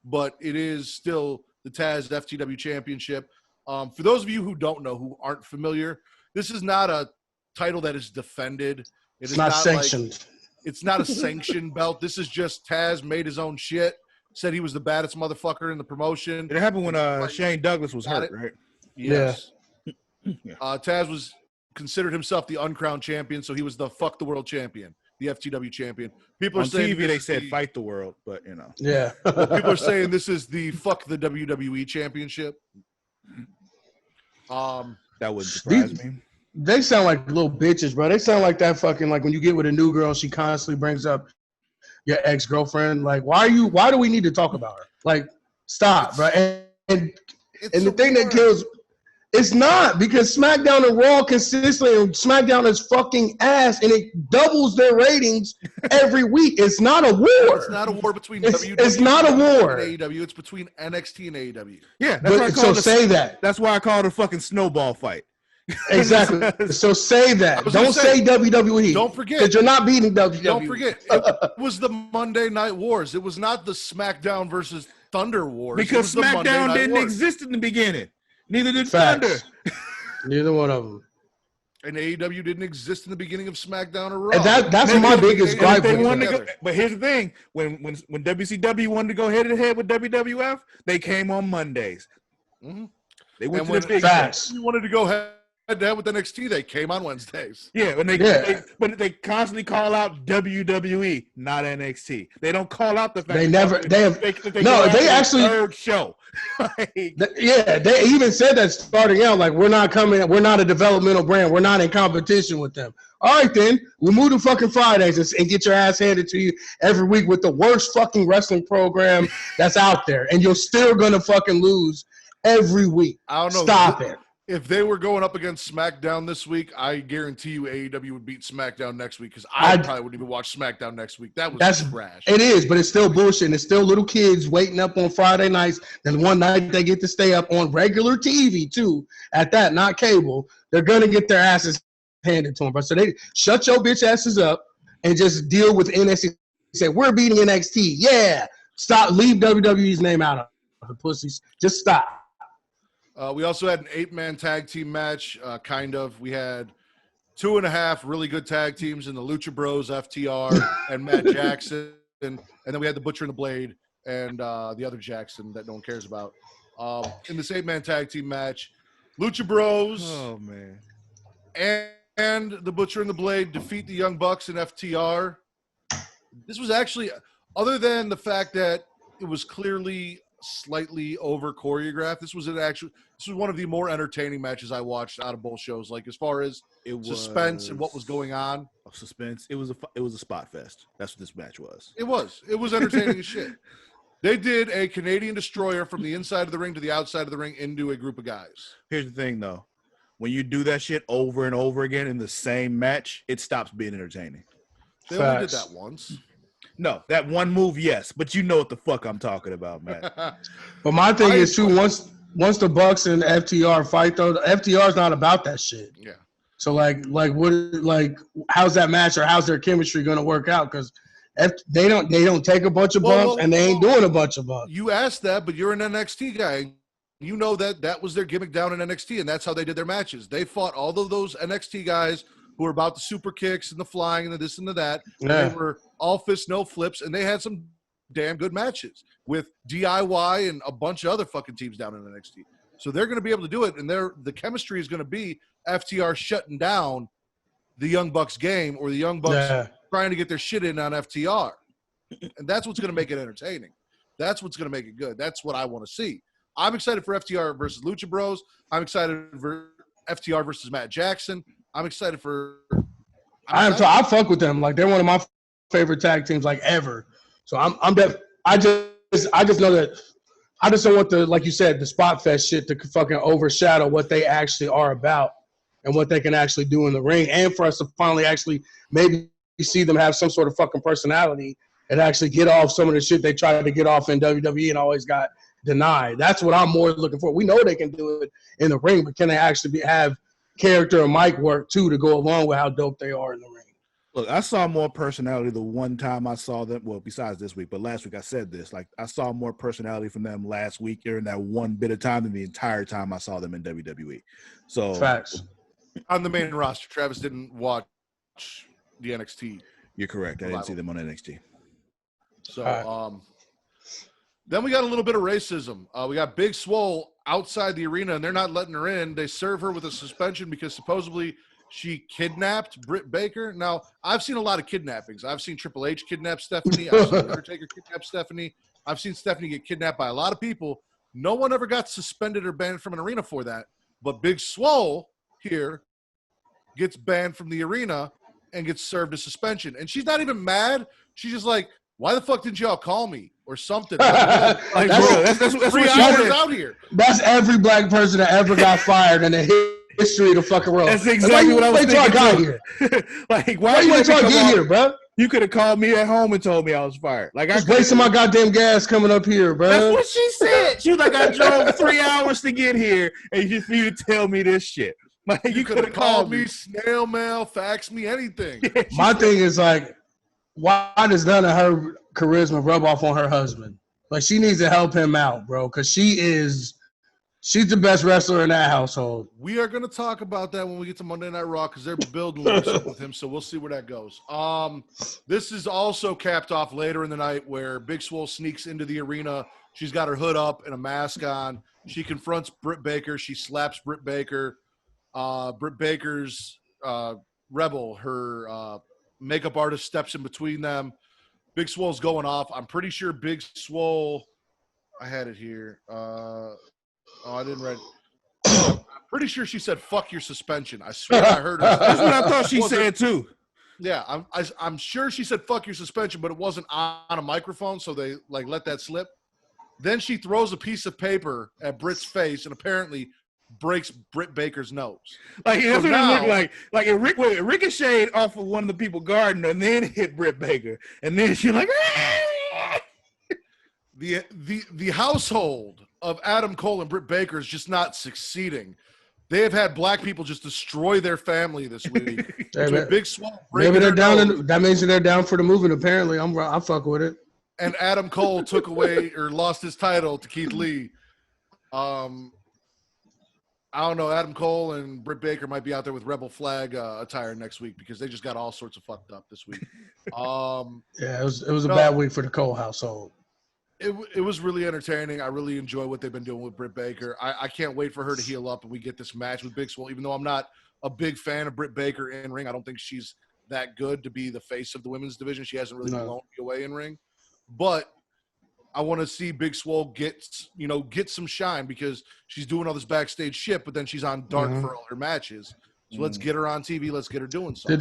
but it is still the Taz FTW championship. For those of you who don't know, who aren't familiar, this is not a title that is defended. It's not sanctioned. It's not a sanctioned belt. This is just Taz made his own shit, said he was the baddest motherfucker in the promotion. It happened when Shane Douglas was hurt, right? Yes. Yeah. Taz was considered himself the uncrowned champion, so he was the fuck the world champion, the FTW champion. People are On saying TV they said fight the world, but you know. Yeah. well, people are saying this is the fuck the WWE championship. That wouldn't surprise me. They sound like little bitches, bro. They sound like that fucking like when you get with a new girl, she constantly brings up your ex-girlfriend. Like, why do we need to talk about her? Like, stop, bro. And the thing that kills, it's not, because SmackDown and Raw consistently, and SmackDown is fucking ass, and it doubles their ratings every week. It's not a war. It's not a war between WWE. It's not a war. And AEW. It's between NXT and AEW. Yeah, that's why I so say that. That's why I call it a fucking snowball fight. Exactly. So say that. Don't say WWE. Don't forget. Because you're not beating WWE. Don't forget. It was the Monday Night Wars. It was not the SmackDown versus Thunder Wars. Because SmackDown didn't exist in the beginning. Neither did Facts. Thunder. Neither one of them. And AEW didn't exist in the beginning of SmackDown or Raw. And that's my biggest gripe. But here's the thing: when WCW wanted to go head to head with WWF, they came on Mondays. Mm-hmm. They went and to the big facts. You wanted to go head to head with NXT. They came on Wednesdays. Yeah, but they constantly call out WWE, not NXT. They don't call out the fact they actually third show. They even said that starting out, like, we're not a developmental brand, we're not in competition with them. All right, then we'll move to fucking Fridays and get your ass handed to you every week with the worst fucking wrestling program that's out there, and you're still gonna fucking lose every week. I don't know. Stop it. If they were going up against SmackDown this week, I guarantee you AEW would beat SmackDown next week, because I probably wouldn't even watch SmackDown next week. That's trash. It is, but it's still bullshit. And it's still little kids waiting up on Friday nights. Then one night they get to stay up on regular TV too. At that, not cable. They're gonna get their asses handed to them. But so they shut your bitch asses up and just deal with NXT. Say we're beating NXT. Yeah, stop. Leave WWE's name out of the pussies. Just stop. We also had an 8-man tag team match, kind of. We had 2.5 really good tag teams in the Lucha Bros, FTR, and Matt Jackson. And then we had the Butcher and the Blade and the other Jackson that no one cares about. In this 8-man tag team match, Lucha Bros and the Butcher and the Blade defeat the Young Bucks and FTR. This was actually, other than the fact that it was clearly slightly over choreographed, this was one of the more entertaining matches I watched out of both shows. Like, as far as suspense and what was going on. Suspense. It was a spot fest. That's what this match was. It was entertaining as shit. They did a Canadian destroyer from the inside of the ring to the outside of the ring into a group of guys. Here's the thing, though. When you do that shit over and over again in the same match, it stops being entertaining. They only did that once. No, that one move, yes, but you know what the fuck I'm talking about, man. But my thing is too, once the Bucks and FTR fight, though, the FTR is not about that shit. Yeah. So how's that match or how's their chemistry going to work out? Because they don't take a bunch of bumps and they ain't doing a bunch of bumps. You asked that, but you're an NXT guy. You know that was their gimmick down in NXT, and that's how they did their matches. They fought all of those NXT guys who were about the super kicks and the flying and the this and the that. Yeah. And they were all fists, no flips, and they had some damn good matches with DIY and a bunch of other fucking teams down in NXT. So they're going to be able to do it, and the chemistry is going to be FTR shutting down the Young Bucks game, or the Young Bucks trying to get their shit in on FTR. And that's what's going to make it entertaining. That's what's going to make it good. That's what I want to see. I'm excited for FTR versus Lucha Bros. I'm excited for FTR versus Matt Jackson. I'm excited for. I fuck with them. Like, they're one of my favorite tag teams, like, ever. So I just know that I just don't want like you said, the spot fest shit to fucking overshadow what they actually are about and what they can actually do in the ring, and for us to finally actually maybe see them have some sort of fucking personality and actually get off some of the shit they tried to get off in WWE and always got denied. That's what I'm more looking for. We know they can do it in the ring, but can they actually have character and mic work too to go along with how dope they are in the ring? Look, I saw more personality the one time I saw them. Well, besides this week, but last week I said this. Like, I saw more personality from them last week during that one bit of time than the entire time I saw them in WWE. So facts. On the main roster, Travis didn't watch the NXT. You're correct. I didn't see them on NXT. So, Then we got a little bit of racism. We got Big Swole outside the arena, and they're not letting her in. They serve her with a suspension because supposedly she kidnapped Britt Baker. Now, I've seen a lot of kidnappings. I've seen Triple H kidnap Stephanie. I've seen Undertaker kidnap Stephanie. I've seen Stephanie get kidnapped by a lot of people. No one ever got suspended or banned from an arena for that. But Big Swole here gets banned from the arena and gets served a suspension. And she's not even mad. She's just like, why the fuck didn't y'all call me or something? Like, that's 3 what hours out here. That's every black person that ever got fired in the history of the fucking world. That's exactly what I was thinking. Got here. Like, why you trying to get here, bro? You could have called me at home and told me I was fired. Like, I was wasting my goddamn gas coming up here, bro. That's what she said. She was like, I drove 3 hours to get here, and you for you to tell me this shit. Like, you could have called me, snail mail, fax me, anything. My thing is like, why does none of her charisma rub off on her husband? Like, she needs to help him out, bro, because she's the best wrestler in that household. We are going to talk about that when we get to Monday Night Raw because they're building with him, so we'll see where that goes. This is also capped off later in the night where Big Swole sneaks into the arena. She's got her hood up and a mask on. She confronts Britt Baker. She slaps Britt Baker. Britt Baker's Rebel, her makeup artist, steps in between them. Big Swole's going off. I'm pretty sure Big Swole – I had it here. I didn't write it. I'm pretty sure she said, fuck your suspension. I swear I heard her. That's what I thought she said, too. Yeah, I'm sure she said, fuck your suspension, but it wasn't on a microphone, so they, like, let that slip. Then she throws a piece of paper at Britt's face and apparently breaks Britt Baker's nose. Like, that's what it looked like. Like, it ricocheted off of one of the people guarding her and then hit Britt Baker. And then she's like, ah! The household of Adam Cole and Britt Baker is just not succeeding. They have had black people just destroy their family this week. Big Swole. Maybe they're down. That means they're down for the movement. Apparently, I'm fucking with it. And Adam Cole took away or lost his title to Keith Lee. I don't know. Adam Cole and Britt Baker might be out there with Rebel flag attire next week because they just got all sorts of fucked up this week. Yeah, it was a bad week for the Cole household. It was really entertaining. I really enjoy what they've been doing with Britt Baker. I can't wait for her to heal up and we get this match with Big Swole. Even though I'm not a big fan of Britt Baker in ring, I don't think she's that good to be the face of the women's division. She hasn't really blown me away in ring. But I want to see Big Swole get some shine because she's doing all this backstage shit, but then she's on dark for all her matches. So let's get her on TV. Let's get her doing something.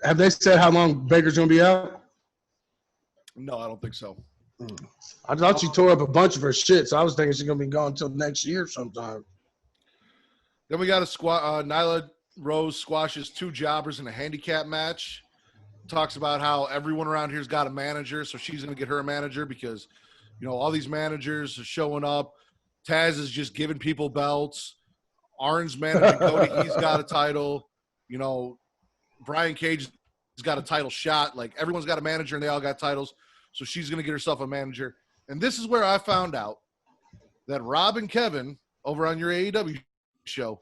Have they said how long Baker's gonna be out? No, I don't think so. I thought she tore up a bunch of her shit, so I was thinking she's gonna be gone until next year sometime. Then we got a Nyla Rose squashes 2 jobbers in a handicap match. Talks about how everyone around here's got a manager, so she's gonna get her a manager because all these managers are showing up. Taz is just giving people belts. Arn's managing Cody. He's got a title. Brian Cage has got a title shot. Like, everyone's got a manager, and they all got titles. So she's going to get herself a manager. And this is where I found out that Rob and Kevin over on your AEW show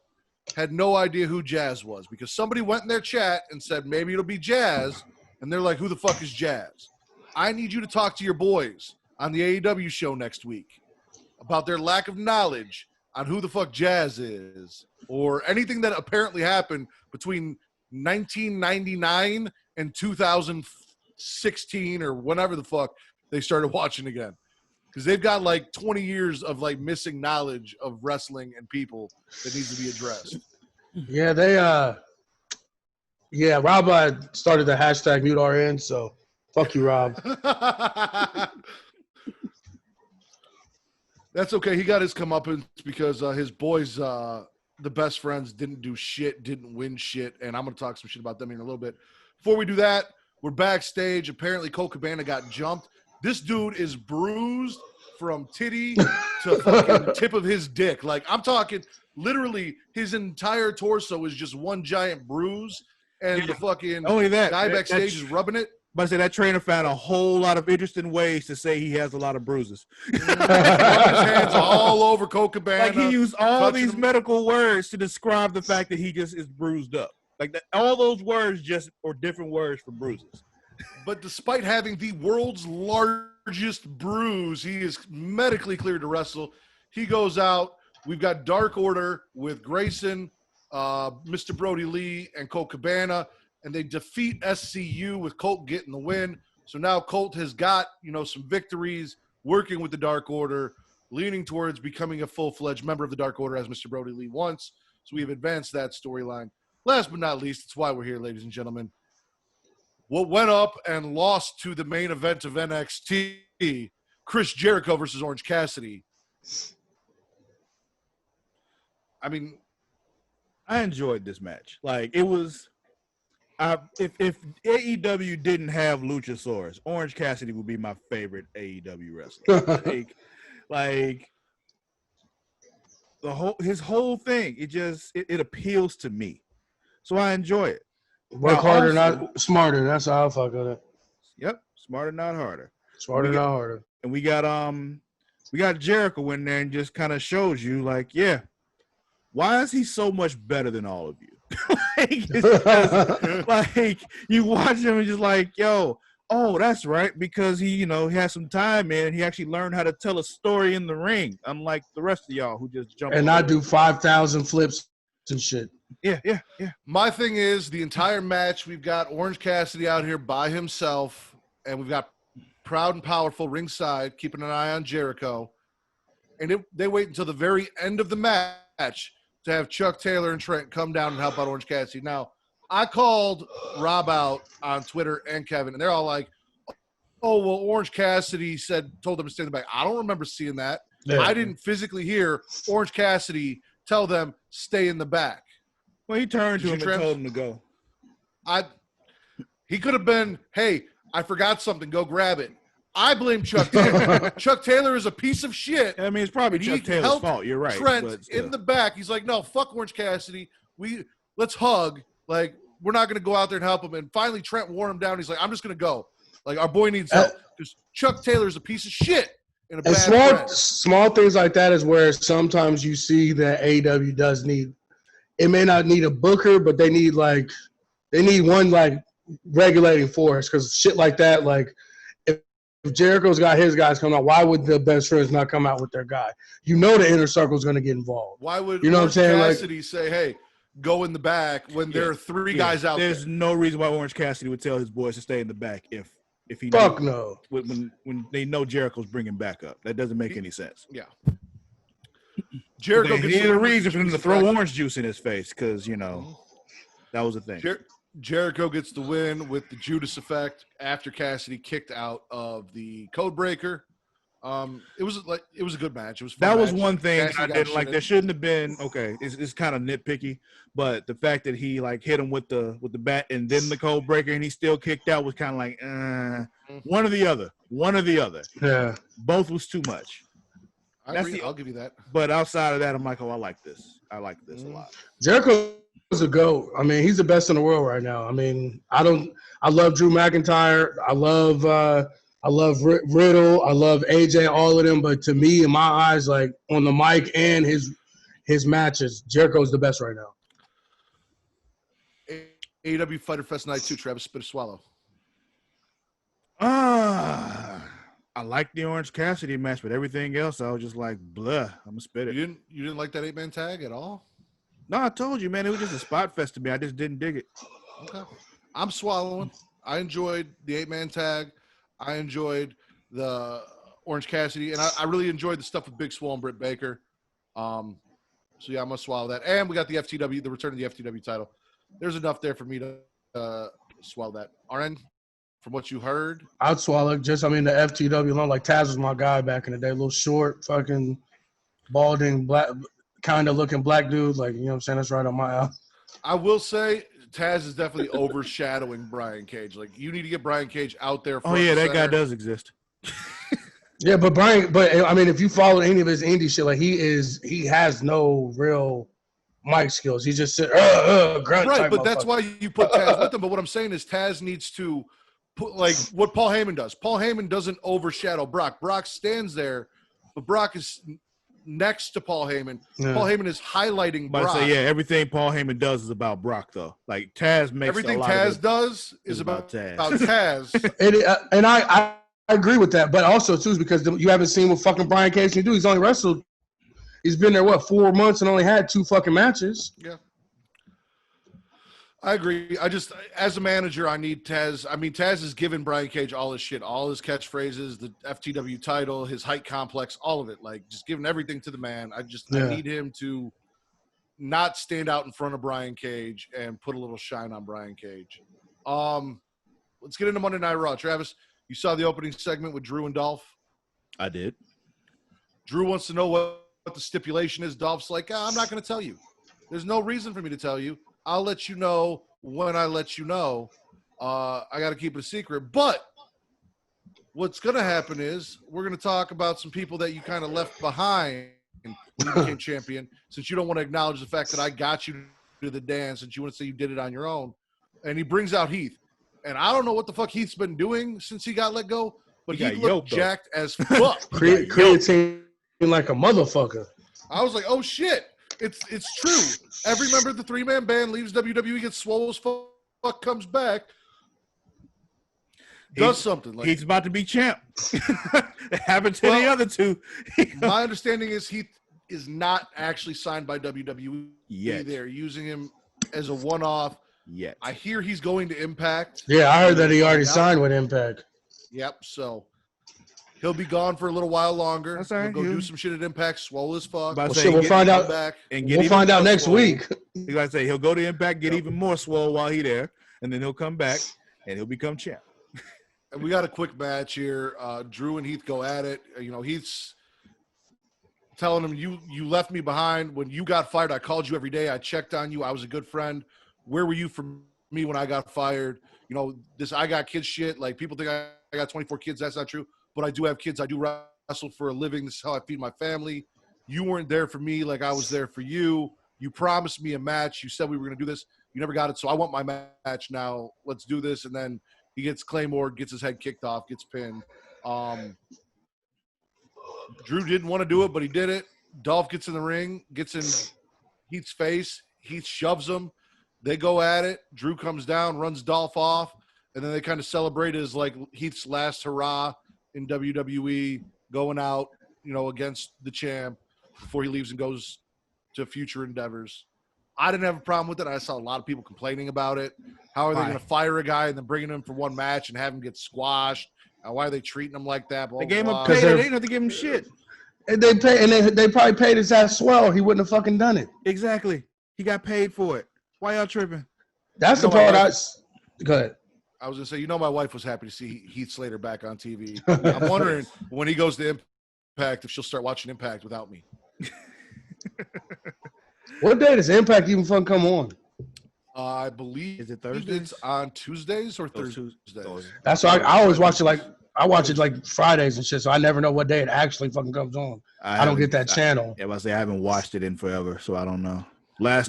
had no idea who Jazz was because somebody went in their chat and said, maybe it'll be Jazz. And they're like, who the fuck is Jazz? I need you to talk to your boys on the AEW show next week about their lack of knowledge on who the fuck Jazz is or anything that apparently happened between 1999 and 2016 or whenever the fuck they started watching again. Because they've got like 20 years of like missing knowledge of wrestling and people that needs to be addressed. Yeah, Rob started the hashtag #MuteRN, so fuck you, Rob. That's okay. He got his comeuppance because his boys, the best friends, didn't do shit, didn't win shit, and I'm going to talk some shit about them in a little bit. Before we do that, we're backstage. Apparently, Cole Cabana got jumped. This dude is bruised from titty to fucking tip of his dick. Like, I'm talking literally his entire torso is just one giant bruise, and the fucking guy backstage is rubbing it. But I say that trainer found a whole lot of interesting ways to say he has a lot of bruises. His hands all over Cole Cabana. Like, he used all these medical words to describe the fact that he just is bruised up. Like, all those words just are different words for bruises. But despite having the world's largest largest bruise. He is medically cleared to wrestle. He goes out. We've got Dark Order with Grayson, Mr. Brody Lee, and Colt Cabana, and they defeat SCU with Colt getting the win. So now Colt has got, some victories, working with the Dark Order, leaning towards becoming a full-fledged member of the Dark Order as Mr. Brody Lee wants. So we have advanced that storyline. Last but not least, it's why we're here, ladies and gentlemen. What went up and lost to the main event of NXT, Chris Jericho versus Orange Cassidy. I mean, I enjoyed this match. Like, it was if AEW didn't have Luchasaurus, Orange Cassidy would be my favorite AEW wrestler. like his whole thing, it appeals to me. So I enjoy it. Work harder, not smarter. That's how I fuck with it. Yep, smarter, not harder. Smarter, not harder. And we got Jericho in there and just kind of shows you, like, yeah, why is he so much better than all of you? like you watch him and just like, yo, oh, that's right, because he has some time in and he actually learned how to tell a story in the ring, unlike the rest of y'all who just jump and not do 5,000 flips and shit. Yeah. My thing is, the entire match, we've got Orange Cassidy out here by himself, and we've got Proud and Powerful ringside, keeping an eye on Jericho. And they wait until the very end of the match to have Chuck Taylor and Trent come down and help out Orange Cassidy. Now, I called Rob out on Twitter and Kevin, and they're all like, oh, well, Orange Cassidy told them to stay in the back. I don't remember seeing that. Yeah. I didn't physically hear Orange Cassidy tell them stay in the back. Well, he turned to him and told him to go. He could have been, hey, I forgot something, go grab it. I blame Chuck Taylor. Chuck Taylor is a piece of shit. I mean, it's probably Chuck Taylor's fault. You're right. Trent in the back. He's like, no, fuck Orange Cassidy. Let's hug. Like, we're not going to go out there and help him. And finally, Trent wore him down. He's like, I'm just going to go. Like, our boy needs help. Because Chuck Taylor is a piece of shit. And small things like that is where sometimes you see that AEW does need. It may not need a booker, but they need one like regulating force, because shit like that, like if Jericho's got his guys come out, why would the best friends not come out with their guy? The inner circle is going to get involved. Why would Orange Cassidy say, hey, go in the back when there are three guys out there? There's no reason why Orange Cassidy would tell his boys to stay in the back if he no. When they know Jericho's bringing back up. That doesn't make any sense. Yeah. Jericho needed a reason for him to throw orange juice in his face, because that was a thing. Jericho gets the win with the Judas effect after Cassidy kicked out of the code breaker. It was a good match. It was that was one thing I didn't like. There shouldn't have been. Okay, it's kind of nitpicky, but the fact that he hit him with the bat and then the code breaker and he still kicked out was kind of like one or the other. Yeah, both was too much. I agree. I'll give you that. But outside of that, I'm like, oh, I like this a lot. Jericho's a GOAT. I mean, he's the best in the world right now. I mean, I love Drew McIntyre. I love Riddle. I love AJ, all of them. But to me, in my eyes, like on the mic and his matches, Jericho's the best right now. AEW Fighter Fest Night 2, Travis, spit a swallow. I like the Orange Cassidy match, but everything else, I was just like, blah, I'm going to spit it. You didn't like that 8-man tag at all? No, I told you, man. It was just a spot fest to me. I just didn't dig it. Okay. I'm swallowing. I enjoyed the 8-man tag. I enjoyed the Orange Cassidy, and I really enjoyed the stuff with Big Swole and Britt Baker. So, yeah, I'm going to swallow that. And we got the return of the FTW title. There's enough there for me to swallow that. RN, from what you heard? I'd swallow it. The FTW alone. Like, Taz was my guy back in the day. A little short, fucking balding, black, kind of looking black dude. Like, you know what I'm saying? That's right on my alley. I will say Taz is definitely overshadowing Brian Cage. Like, you need to get Brian Cage out there. Oh, yeah, that guy does exist. Yeah, but I mean, if you follow any of his indie shit, like he has no real mic skills. He just said, grunt. Right, but that's why you put Taz with him. But what I'm saying is Taz needs to put, like, what Paul Heyman does. Paul Heyman doesn't overshadow Brock. Brock stands there, but Brock is next to Paul Heyman. Yeah. Paul Heyman is highlighting Brock. But yeah, everything Paul Heyman does is about Brock, though. Like, Taz makes everything Taz does is about Taz. And I agree with that, but also too is because you haven't seen what fucking Brian Cage can do. He's only wrestled. He's been there 4 months and only had 2 fucking matches. Yeah. I agree. I just, as a manager, I need Taz. I mean, Taz has given Brian Cage all his shit, all his catchphrases, the FTW title, his height complex, all of it. Like, just giving everything to the man. I need him to not stand out in front of Brian Cage and put a little shine on Brian Cage. Let's get into Monday Night Raw. Travis, you saw the opening segment with Drew and Dolph? I did. Drew wants to know what the stipulation is. Dolph's like, I'm not going to tell you. There's no reason for me to tell you. I'll let you know when I let you know. I got to keep it a secret. But what's going to happen is we're going to talk about some people that you kind of left behind when you became champion, since you don't want to acknowledge the fact that I got you to the dance, since you want to say you did it on your own. And he brings out Heath. And I don't know what the fuck Heath's been doing since he got let go, but he looked jacked as fuck. Creatine like a motherfucker. I was like, oh shit. It's true. Every member of the 3-man band leaves WWE, gets swole as fuck, comes back, does something. Like, He's about to be champ. It happened to the other two. My understanding is Heath is not actually signed by WWE yet. They're using him as a one-off. Yet. I hear he's going to Impact. Yeah, I heard that he already signed with Impact. Yep, so he'll be gone for a little while longer. That's all right. He'll go do some shit at Impact, swole as fuck. We'll find out. We'll find out next week. He's gonna say he'll go to Impact, get even more swole while he's there, and then he'll come back and he'll become champ. And we got a quick match here. Drew and Heath go at it. You know, Heath's telling him, you left me behind. When you got fired, I called you every day. I checked on you. I was a good friend. Where were you for me when I got fired? You know, this I got kids shit. Like, people think I got 24 kids. That's not true. But I do have kids. I do wrestle for a living. This is how I feed my family. You weren't there for me like I was there for you. You promised me a match. You said we were going to do this. You never got it. So I want my match now. Let's do this. And then he gets Claymore, gets his head kicked off, gets pinned. Drew didn't want to do it, but he did it. Dolph gets in the ring, gets in Heath's face. Heath shoves him. They go at it. Drew comes down, runs Dolph off, and then they kind of celebrate as like Heath's last hurrah in WWE, going out, you know, against the champ before he leaves and goes to future endeavors. I didn't have a problem with it. I saw a lot of people complaining about it. How are they going to fire a guy and then bring him in for one match and have him get squashed? Why are they treating him like that? Blah, they gave him blah. a pay. They didn't have to give him shit. And they probably paid his ass swell. He wouldn't have fucking done it. Exactly. He got paid for it. Why y'all tripping? That's the part go ahead. I was going to say, you know, my wife was happy to see Heath Slater back on TV. I'm wondering when he goes to Impact if she'll start watching Impact without me. What day does Impact even fucking come on? I believe is it Thursdays? It's on Tuesdays or Thursdays. That's why I always watch it I watch it like Fridays and shit, so I never know what day it actually fucking comes on. I don't get that channel. Yeah, I say I haven't watched it in forever, so I don't know. I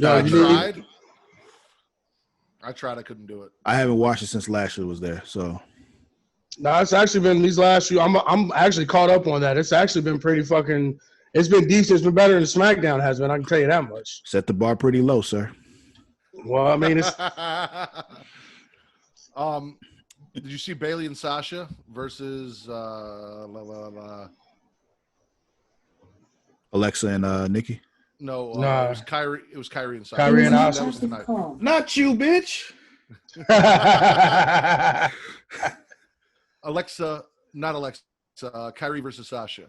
tried. I couldn't do it. I haven't watched it since Lashley was there. So, no, it's actually been these last few. I'm actually caught up on that. It's actually been pretty fucking. It's been decent. It's been better than SmackDown has been. I can tell you that much. Set the bar pretty low, sir. Well, I mean, it's. Did you see Bayley and Sasha versus Alexa and Nikki? No, it was Kyrie. It was Kyrie and Sasha. Kyrie and Asuka. That was the night. Not you, bitch. Alexa, not Alexa. Kyrie versus Sasha.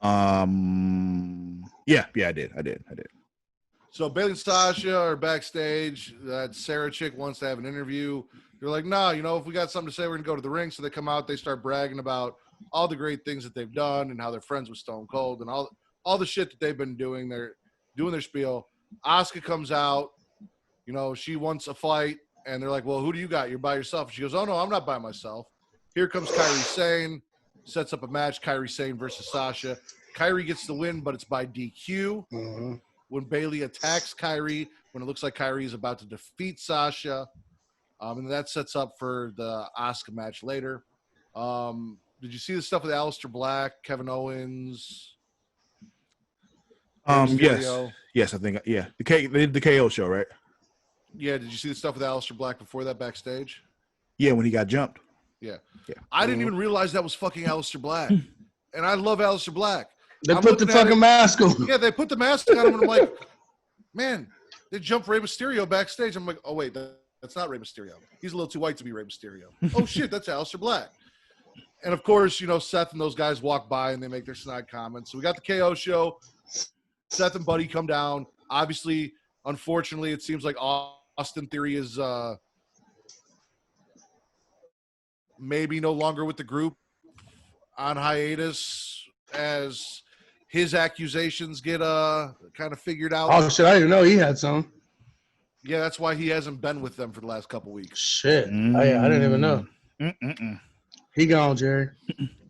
Yeah, I did. So Bayley and Sasha are backstage. That Sarah chick wants to have an interview. They're like, nah, you know, if we got something to say, we're going to go to the ring. So they come out. They start bragging about all the great things that they've done and how they're friends with Stone Cold and all the shit that they've been doing. They're doing their spiel. Asuka comes out. You know, she wants a fight. And they're like, well, who do you got? You're by yourself. She goes, oh, no, I'm not by myself. Here comes Kairi Sane. Sets up a match, Kairi Sane versus Sasha. Kairi gets the win, but it's by DQ. Mm-hmm. When Bayley attacks Kairi, when it looks like Kairi is about to defeat Sasha. And that sets up for the Asuka match later. Did you see the stuff with Aleister Black, Kevin Owens? Yes, I think, yeah. The KO show, right? Yeah, did you see the stuff with Aleister Black before that backstage? Yeah, when he got jumped. Yeah. Yeah. I didn't even realize that was fucking Aleister Black. And I love Aleister Black. They I'm put the looking at fucking it. mask on. Yeah, they put the mask on him, and I'm like, man, they jumped Rey Mysterio backstage. I'm like, oh, wait, that's not Rey Mysterio. He's a little too white to be Rey Mysterio. Oh, shit, that's Aleister Black. And, of course, you know, Seth and those guys walk by, and they make their snide comments. So we got the KO show. Seth and Buddy come down. Obviously, unfortunately, it seems like Austin Theory is maybe no longer with the group, on hiatus as his accusations get kind of figured out. Oh shit! I didn't know he had some. Yeah, that's why he hasn't been with them for the last couple weeks. Shit, I didn't even know. He gone, Jerry.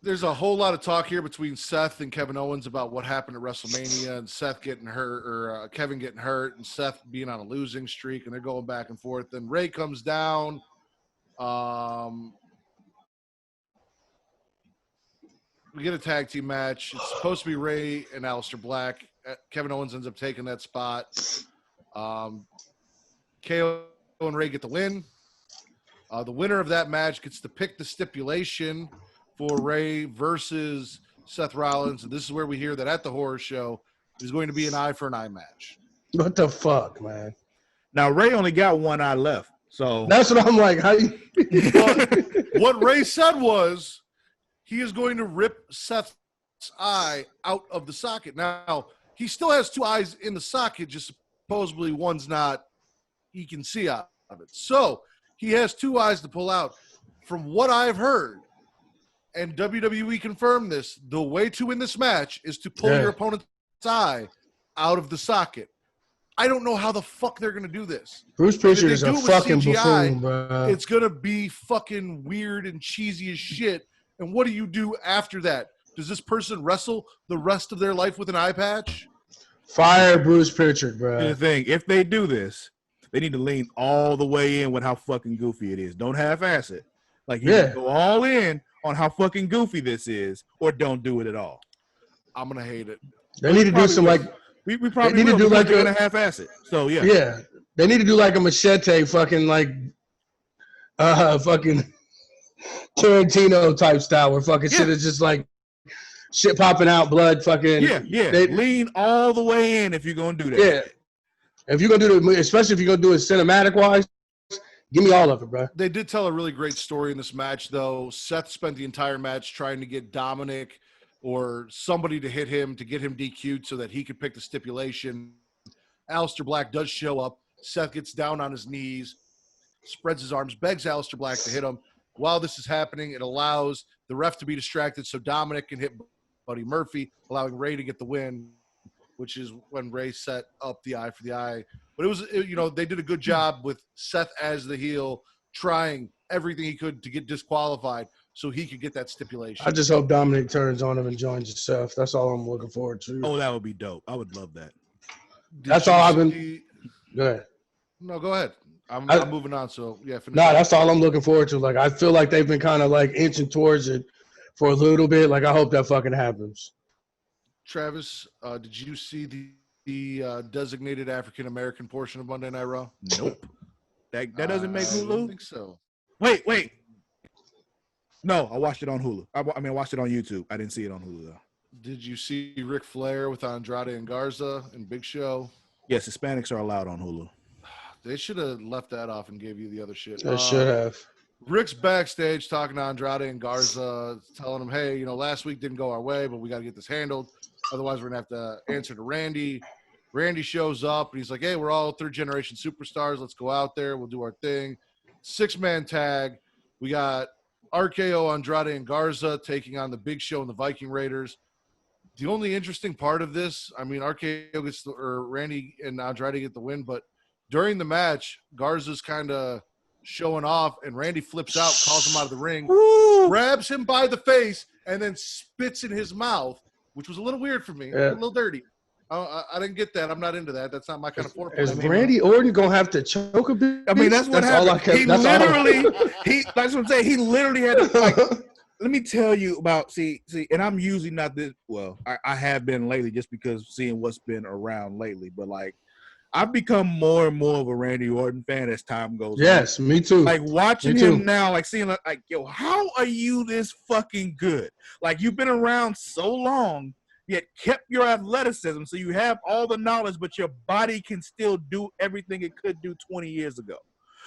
There's a whole lot of talk here between Seth and Kevin Owens about what happened at WrestleMania and Seth getting hurt, or Kevin getting hurt, and Seth being on a losing streak, and they're going back and forth. Then Ray comes down. We get a tag team match. It's supposed to be Ray and Aleister Black. Kevin Owens ends up taking that spot. KO and Ray get the win. The winner of that match gets to pick the stipulation for Ray versus Seth Rollins. And this is where we hear that at the horror show is going to be an eye for an eye match. What the fuck, man? Now Ray only got one eye left, so That's what I'm like. How you? What Ray said was he is going to rip Seth's eye out of the socket. Now, he still has two eyes in the socket, just supposedly one's not, he can see out of it. So he has two eyes to pull out. From what I've heard, and WWE confirmed this, the way to win this match is to pull your opponent's eye out of the socket. I don't know how the fuck they're going to do this. Bruce Prichard is a fucking CGI, buffoon, bro. It's going to be fucking weird and cheesy as shit. And what do you do after that? Does this person wrestle the rest of their life with an eye patch? Fire Bruce Prichard, bro. here's the thing. If they do this, they need to lean all the way in with how fucking goofy it is. Don't half-ass it. Like, you can go all in on how fucking goofy this is, or don't do it at all. I'm going to hate it. They need to do some like we probably need to do like they're gonna half-ass it. So yeah. Yeah. They need to do like a machete fucking like fucking Tarantino type style where fucking shit is just like shit popping out, blood fucking Lean all the way in if you're gonna do that. Yeah. If you're gonna do it, especially if you're gonna do it cinematic wise, give me all of it, bro. They did tell a really great story in this match, though. Seth spent the entire match trying to get Dominic or somebody to hit him to get him DQ'd so that he could pick the stipulation. Aleister Black does show up. Seth gets down on his knees, spreads his arms, begs Aleister Black to hit him. While this is happening, it allows the ref to be distracted so Dominic can hit Buddy Murphy, allowing Ray to get the win, which is when Ray set up the eye for the eye. But they did a good job with Seth as the heel, trying everything he could to get disqualified so he could get that stipulation. I just hope Dominic turns on him and joins himself. That's all I'm looking forward to. Oh, that would be dope. I would love that. That's all I've been. Go ahead. No, go ahead. I'm moving on. So yeah. No, that's all I'm looking forward to. Like, I feel like they've been kind of like inching towards it for a little bit. Like, I hope that fucking happens. Travis, did you see the designated African American portion of Monday Night Raw? Nope. That doesn't make Hulu? I don't think so. Wait. No, I watched it on Hulu. I watched it on YouTube. I didn't see it on Hulu though. Did you see Ric Flair with Andrade and Garza and Big Show? Yes, Hispanics are allowed on Hulu. They should have left that off and gave you the other shit. They should have. Rick's backstage talking to Andrade and Garza, telling them, hey, last week didn't go our way, but we got to get this handled. Otherwise, we're going to have to answer to Randy. Randy shows up, and he's like, hey, we're all third-generation superstars. Let's go out there. We'll do our thing. 6-man tag. We got RKO, Andrade, and Garza taking on the Big Show and the Viking Raiders. The only interesting part of this, RKO gets Randy and Andrade get the win, but during the match, Garza's kind of showing off, and Randy flips out, calls him out of the ring, grabs him by the face, and then spits in his mouth, which was a little weird for me, a little dirty. I didn't get that. I'm not into that. That's not my kind of foreplay. Is Randy Orton gonna have to choke a bit? That's what happened. That's what I'm saying. He literally had to, let me tell you about, see, and I'm usually not this, well, I have been lately just because seeing what's been around lately, but I've become more and more of a Randy Orton fan as time goes on. Yes, me too. Like watching Me too. him now, like seeing like, yo, how are you this fucking good? Like you've been around so long, yet kept your athleticism, so you have all the knowledge, but your body can still do everything it could do 20 years ago.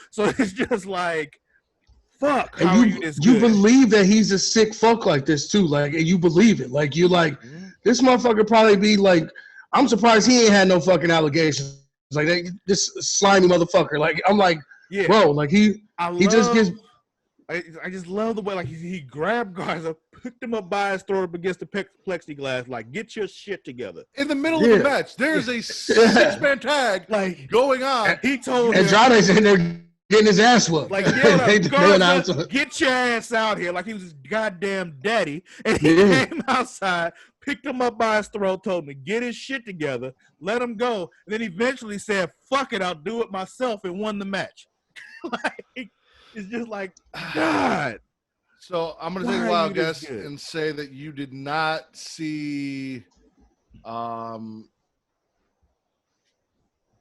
So it's just like, fuck, how are you this good? You believe that he's a sick fuck like this too. Like, and you believe it. Like, you like, this motherfucker probably be like, I'm surprised he ain't had no fucking allegations. Like, this slimy motherfucker. Like, I'm like, yeah, bro, like just gets. I just love the way like he grabbed guys up, picked him up by his throat up against the plexiglass. Like, get your shit together. In the middle of the match, there's a 6-man tag like going on. He told him, Andrade's in there getting his ass whooped. Like, get your ass out here. Like he was his goddamn daddy. And he came outside, picked him up by his throat, told him to get his shit together, let him go. And then eventually said, fuck it, I'll do it myself, and won the match. Like, it's just like, God. So I'm going to take a wild guess and say that you did not see the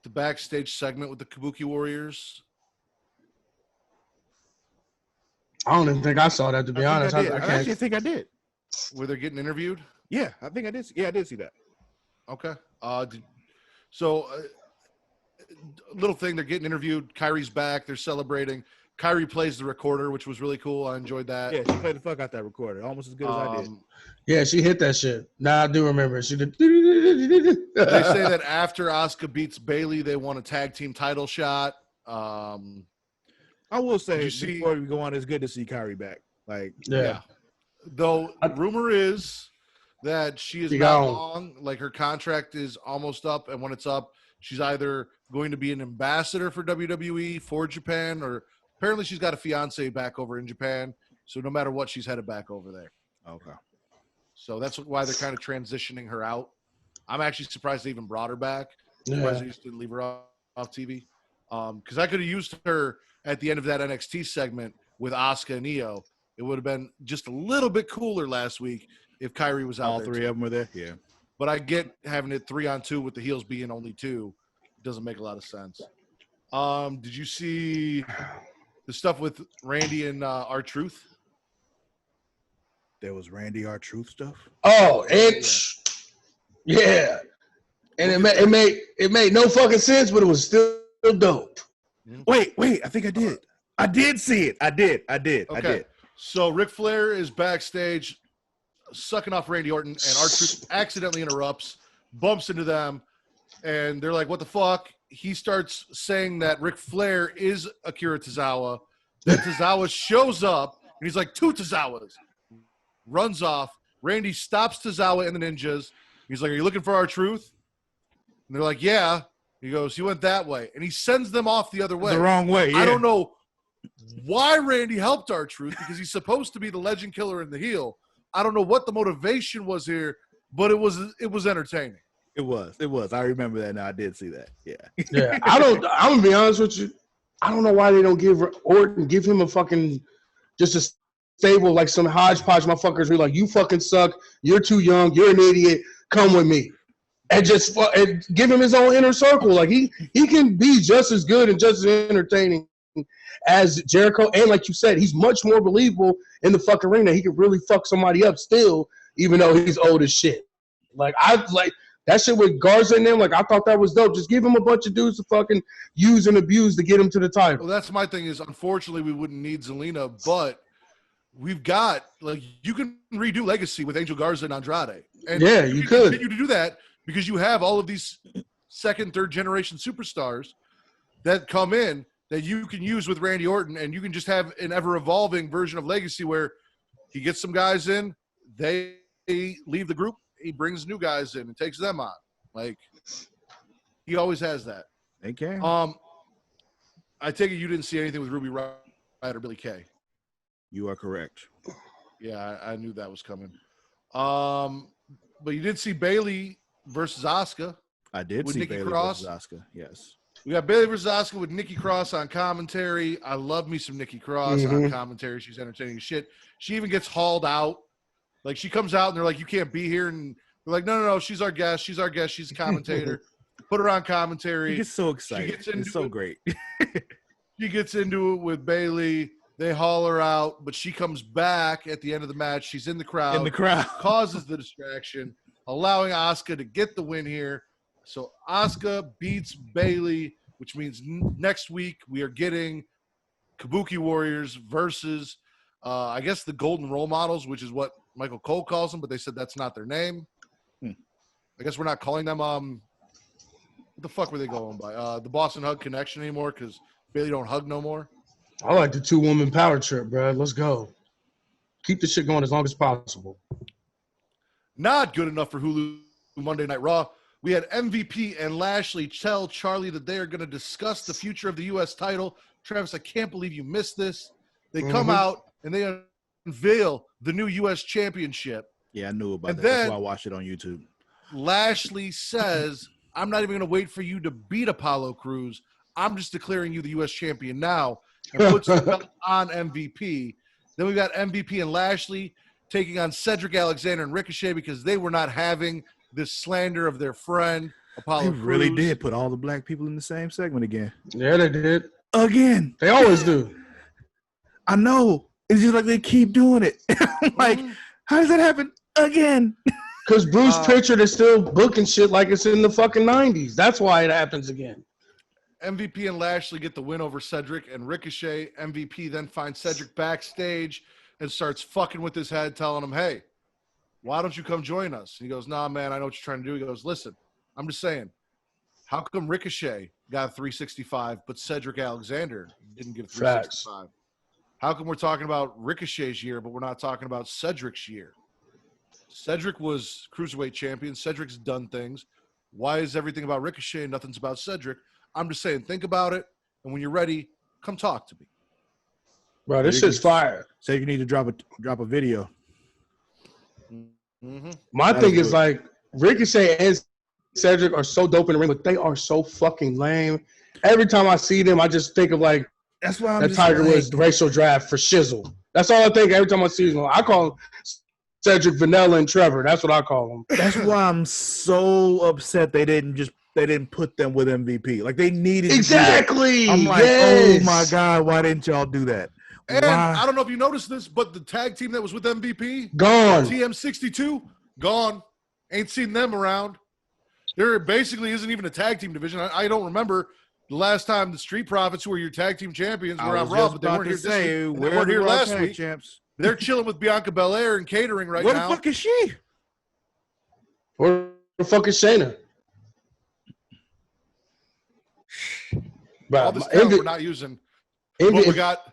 backstage segment with the Kabuki Warriors. I don't even think I saw that, to be honest. I actually think I did. Where they're getting interviewed? Yeah, I think I did. Yeah, I did see that. Okay. Little thing, they're getting interviewed. Kyrie's back. They're celebrating. Kyrie plays the recorder, which was really cool. I enjoyed that. Yeah, she played the fuck out that recorder, almost as good as I did. Yeah, she hit that shit. Nah, I do remember. She did. They say that after Asuka beats Bayley, they won a tag team title shot. I will say, before we go on, it's good to see Kyrie back. Like, yeah. Though rumor is that she is not long. Like, her contract is almost up, and when it's up, she's either going to be an ambassador for WWE for Japan, or apparently she's got a fiance back over in Japan. So no matter what, she's headed back over there. Okay. So that's why they're kind of transitioning her out. I'm actually surprised they even brought her back. Surprised they just didn't leave her off TV. Because I could have used her at the end of that NXT segment with Asuka and Io. It would have been just a little bit cooler last week if Kyrie was out. All three of them were there? Yeah. But I get having it 3-on-2 with the heels being only 2. It doesn't make a lot of sense. Did you see the stuff with Randy and R-Truth? There was Randy R-Truth stuff? Oh, yeah. And it made no fucking sense, but it was still dope. Wait, I think I did. I did see it. I did. Okay. So Ric Flair is backstage sucking off Randy Orton, and R-Truth accidentally interrupts, bumps into them, and they're like, what the fuck? He starts saying that Ric Flair is Akira Tozawa. Then Tozawa shows up, and he's like, 2 Tozawas. Runs off. Randy stops Tozawa and the Ninjas. He's like, are you looking for R-Truth? And they're like, yeah. He goes, he went that way. And he sends them off the other way. The wrong way, yeah. I don't know why Randy helped R-Truth, because he's supposed to be the legend killer and the heel. I don't know what the motivation was here, but it was entertaining. It was. I remember that now. I did see that. Yeah. Yeah. I'm gonna be honest with you. I don't know why they don't give him a fucking just a stable, like some hodgepodge motherfuckers who are like, you fucking suck, you're too young, you're an idiot, come with me. And just and give him his own inner circle. Like he can be just as good and just as entertaining as Jericho. And like you said, he's much more believable in the fucking ring that he could really fuck somebody up still, even though he's old as shit. Like that shit with Garza and them, like I thought that was dope. Just give him a bunch of dudes to fucking use and abuse to get him to the title. Well, that's my thing is, unfortunately, we wouldn't need Zelina, but we've got, like, you can redo Legacy with Angel Garza and Andrade. And yeah, you could continue to do that because you have all of these second, third generation superstars that come in that you can use with Randy Orton, and you can just have an ever evolving version of Legacy where he gets some guys in, they leave the group, he brings new guys in and takes them on. Like, he always has that. They can. I take it you didn't see anything with Ruby Riott or Billy Kay. You are correct. Yeah, I knew that was coming. But you did see Bayley versus Asuka. I did see Bayley versus Asuka. Yes. We got Bayley versus Asuka with Nikki Cross on commentary. I love me some Nikki Cross on commentary. She's entertaining as shit. She even gets hauled out. Like, she comes out and they're like, you can't be here. And they're like, no, she's our guest. She's our guest. She's a commentator. put her on commentary. He gets so excited. It's so great. She gets into it with Bayley. They haul her out, but she comes back at the end of the match. She's in the crowd. Causes the distraction, allowing Asuka to get the win here. So Asuka beats Bayley, which means next week we are getting Kabuki Warriors versus, I guess, the Golden Role Models, which is what Michael Cole calls them, but they said that's not their name. I guess we're not calling them what the fuck were they going by? The Boston Hug Connection anymore because Bayley don't hug no more. I like the 2-woman power trip, bro. Let's go. Keep the shit going as long as possible. Not good enough for Hulu Monday Night Raw. We had MVP and Lashley tell Charlie that they are going to discuss the future of the U.S. title. Travis, I can't believe you missed this. They come out and they unveil the new U.S. championship. Yeah, I knew about that. That's why I watched it on YouTube. Lashley says, I'm not even going to wait for you to beat Apollo Crews. I'm just declaring you the U.S. champion now, and puts the belt on MVP. Then we've got MVP and Lashley taking on Cedric Alexander and Ricochet because they were not having this slander of their friend Apollo Crews. They really did put all the black people in the same segment again. Yeah, they did. Again. They always do. I know. It's just like they keep doing it. I'm like, how does that happen again? Because Bruce Pritchard is still booking shit like it's in the fucking 90s. That's why it happens again. MVP and Lashley get the win over Cedric and Ricochet. MVP then finds Cedric backstage and starts fucking with his head, telling him, hey, why don't you come join us? And he goes, nah, man, I know what you're trying to do. He goes, listen, I'm just saying, how come Ricochet got 365, but Cedric Alexander didn't get 365? Facts. How come we're talking about Ricochet's year, but we're not talking about Cedric's year? Cedric was Cruiserweight champion. Cedric's done things. Why is everything about Ricochet and nothing's about Cedric? I'm just saying, think about it, and when you're ready, come talk to me. Bro, this shit's fire. So you need to drop a video. My thing is like Ricochet and Cedric are so dope in the ring, but they are so fucking lame. Every time I see them, I just think of like that's why that Tiger Woods racial draft for Shizzle. That's all I think every time I see them. I call them Cedric, Vanilla, and Trevor. That's what I call them. That's why I'm so upset they didn't put them with MVP. Like they needed exactly. To I'm like, oh my God, why didn't y'all do that? And I don't know if you noticed this, but the tag team that was with MVP, gone. TM62, gone. Ain't seen them around. There basically isn't even a tag team division. I don't remember the last time the Street Profits, who were your tag team champions, were on Raw, but they weren't here this week. They weren't here last week. Champs? They're chilling with Bianca Belair and catering right now. Where the fuck is she? Where the fuck is Shayna? All this talent we're not using. What we got.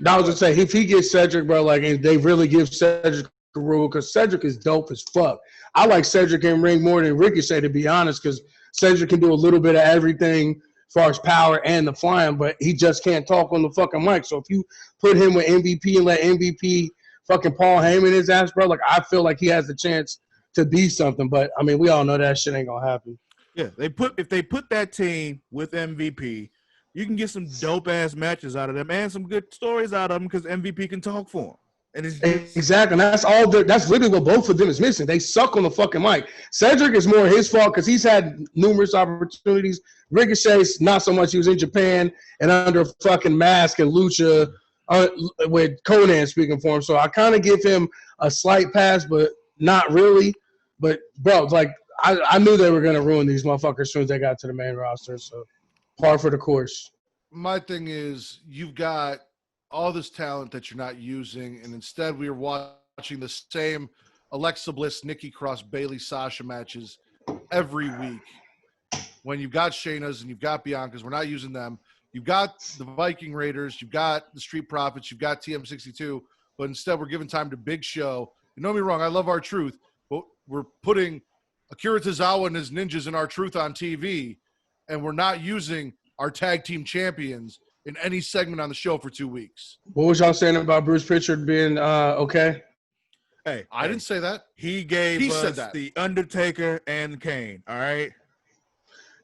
I was gonna say if he gets Cedric, bro, like and they really give Cedric a rule because Cedric is dope as fuck. I like Cedric in ring more than Ricochet, to be honest, because Cedric can do a little bit of everything as far as power and the flying, but he just can't talk on the fucking mic. So if you put him with MVP and let MVP fucking Paul Heyman his ass, bro, like I feel like he has a chance to be something. But I mean, we all know that shit ain't gonna happen. Yeah, if they put that team with MVP, you can get some dope ass matches out of them and some good stories out of them because MVP can talk for them. And it's exactly. And that's all. That's literally what both of them is missing. They suck on the fucking mic. Cedric is more his fault because he's had numerous opportunities. Ricochet's not so much. He was in Japan and under a fucking mask and lucha with Conan speaking for him. So I kind of give him a slight pass, but not really. But bro, like I knew they were gonna ruin these motherfuckers as soon as they got to the main roster. So. Par for the course. My thing is, you've got all this talent that you're not using, and instead we are watching the same Alexa Bliss, Nikki Cross, Bayley, Sasha matches every week. When you've got Shayna's and you've got Bianca's, we're not using them. You've got the Viking Raiders, you've got the Street Profits, you've got TM62, but instead we're giving time to Big Show. And don't get me wrong, I love R-Truth, but we're putting Akira Tozawa and his ninjas in R-Truth on TV, and we're not using our tag team champions in any segment on the show for 2 weeks. What was y'all saying about Bruce Pritchard being okay? Hey, I didn't say that. He said that. The Undertaker and Kane, all right?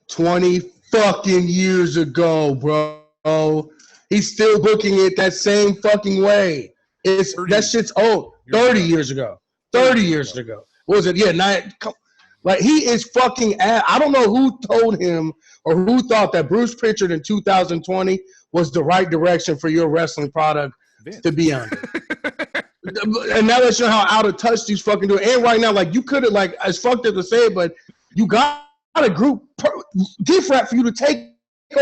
20 fucking years ago, bro. He's still booking it that same fucking way. That shit's old. 30 years ago. 30 years ago. What was it? Yeah, Like, he is fucking I don't know who told him or who thought that Bruce Pritchard in 2020 was the right direction for your wrestling product to be under. And now that you know how out of touch these fucking do. And right now, like, you could have, like, as fucked up to say it, but you got a group gift wrap for you to take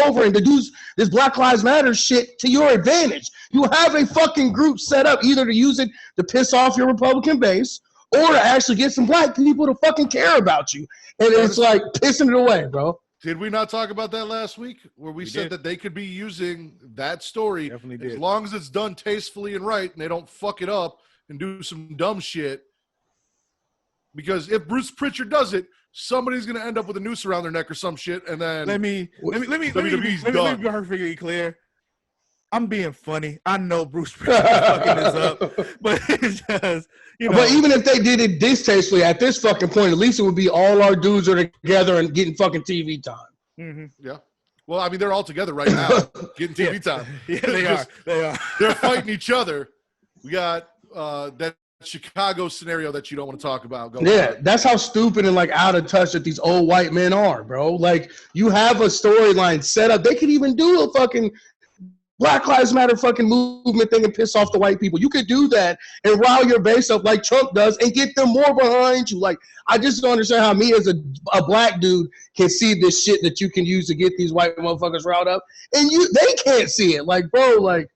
over and to do this Black Lives Matter shit to your advantage. You have a fucking group set up either to use it to piss off your Republican base or to actually get some black people to fucking care about you. And it's like pissing it away, bro. Did we not talk about that last week where we said that they could be using that story as long as it's done tastefully and right and they don't fuck it up and do some dumb shit? Because if Bruce Pritchard does it, somebody's going to end up with a noose around their neck or some shit, and then let me be perfectly clear. I'm being funny. I know Bruce Pritchard is fucking this up, but it's just, you know. But even if they did it distastefully, at this fucking point, at least it would be all our dudes are together and getting fucking TV time. Mm-hmm. Yeah. Well, I mean, they're all together right now getting TV time. Yeah, they are. They're fighting each other. We got that Chicago scenario that you don't want to talk about. That's how stupid and like out of touch that these old white men are, bro. Like, you have a storyline set up. They could even do a fucking Black Lives Matter fucking movement thing and piss off the white people. You could do that and rile your base up like Trump does and get them more behind you. Like, I just don't understand how me as a black dude can see this shit that you can use to get these white motherfuckers riled up, and they can't see it. Like, bro, like,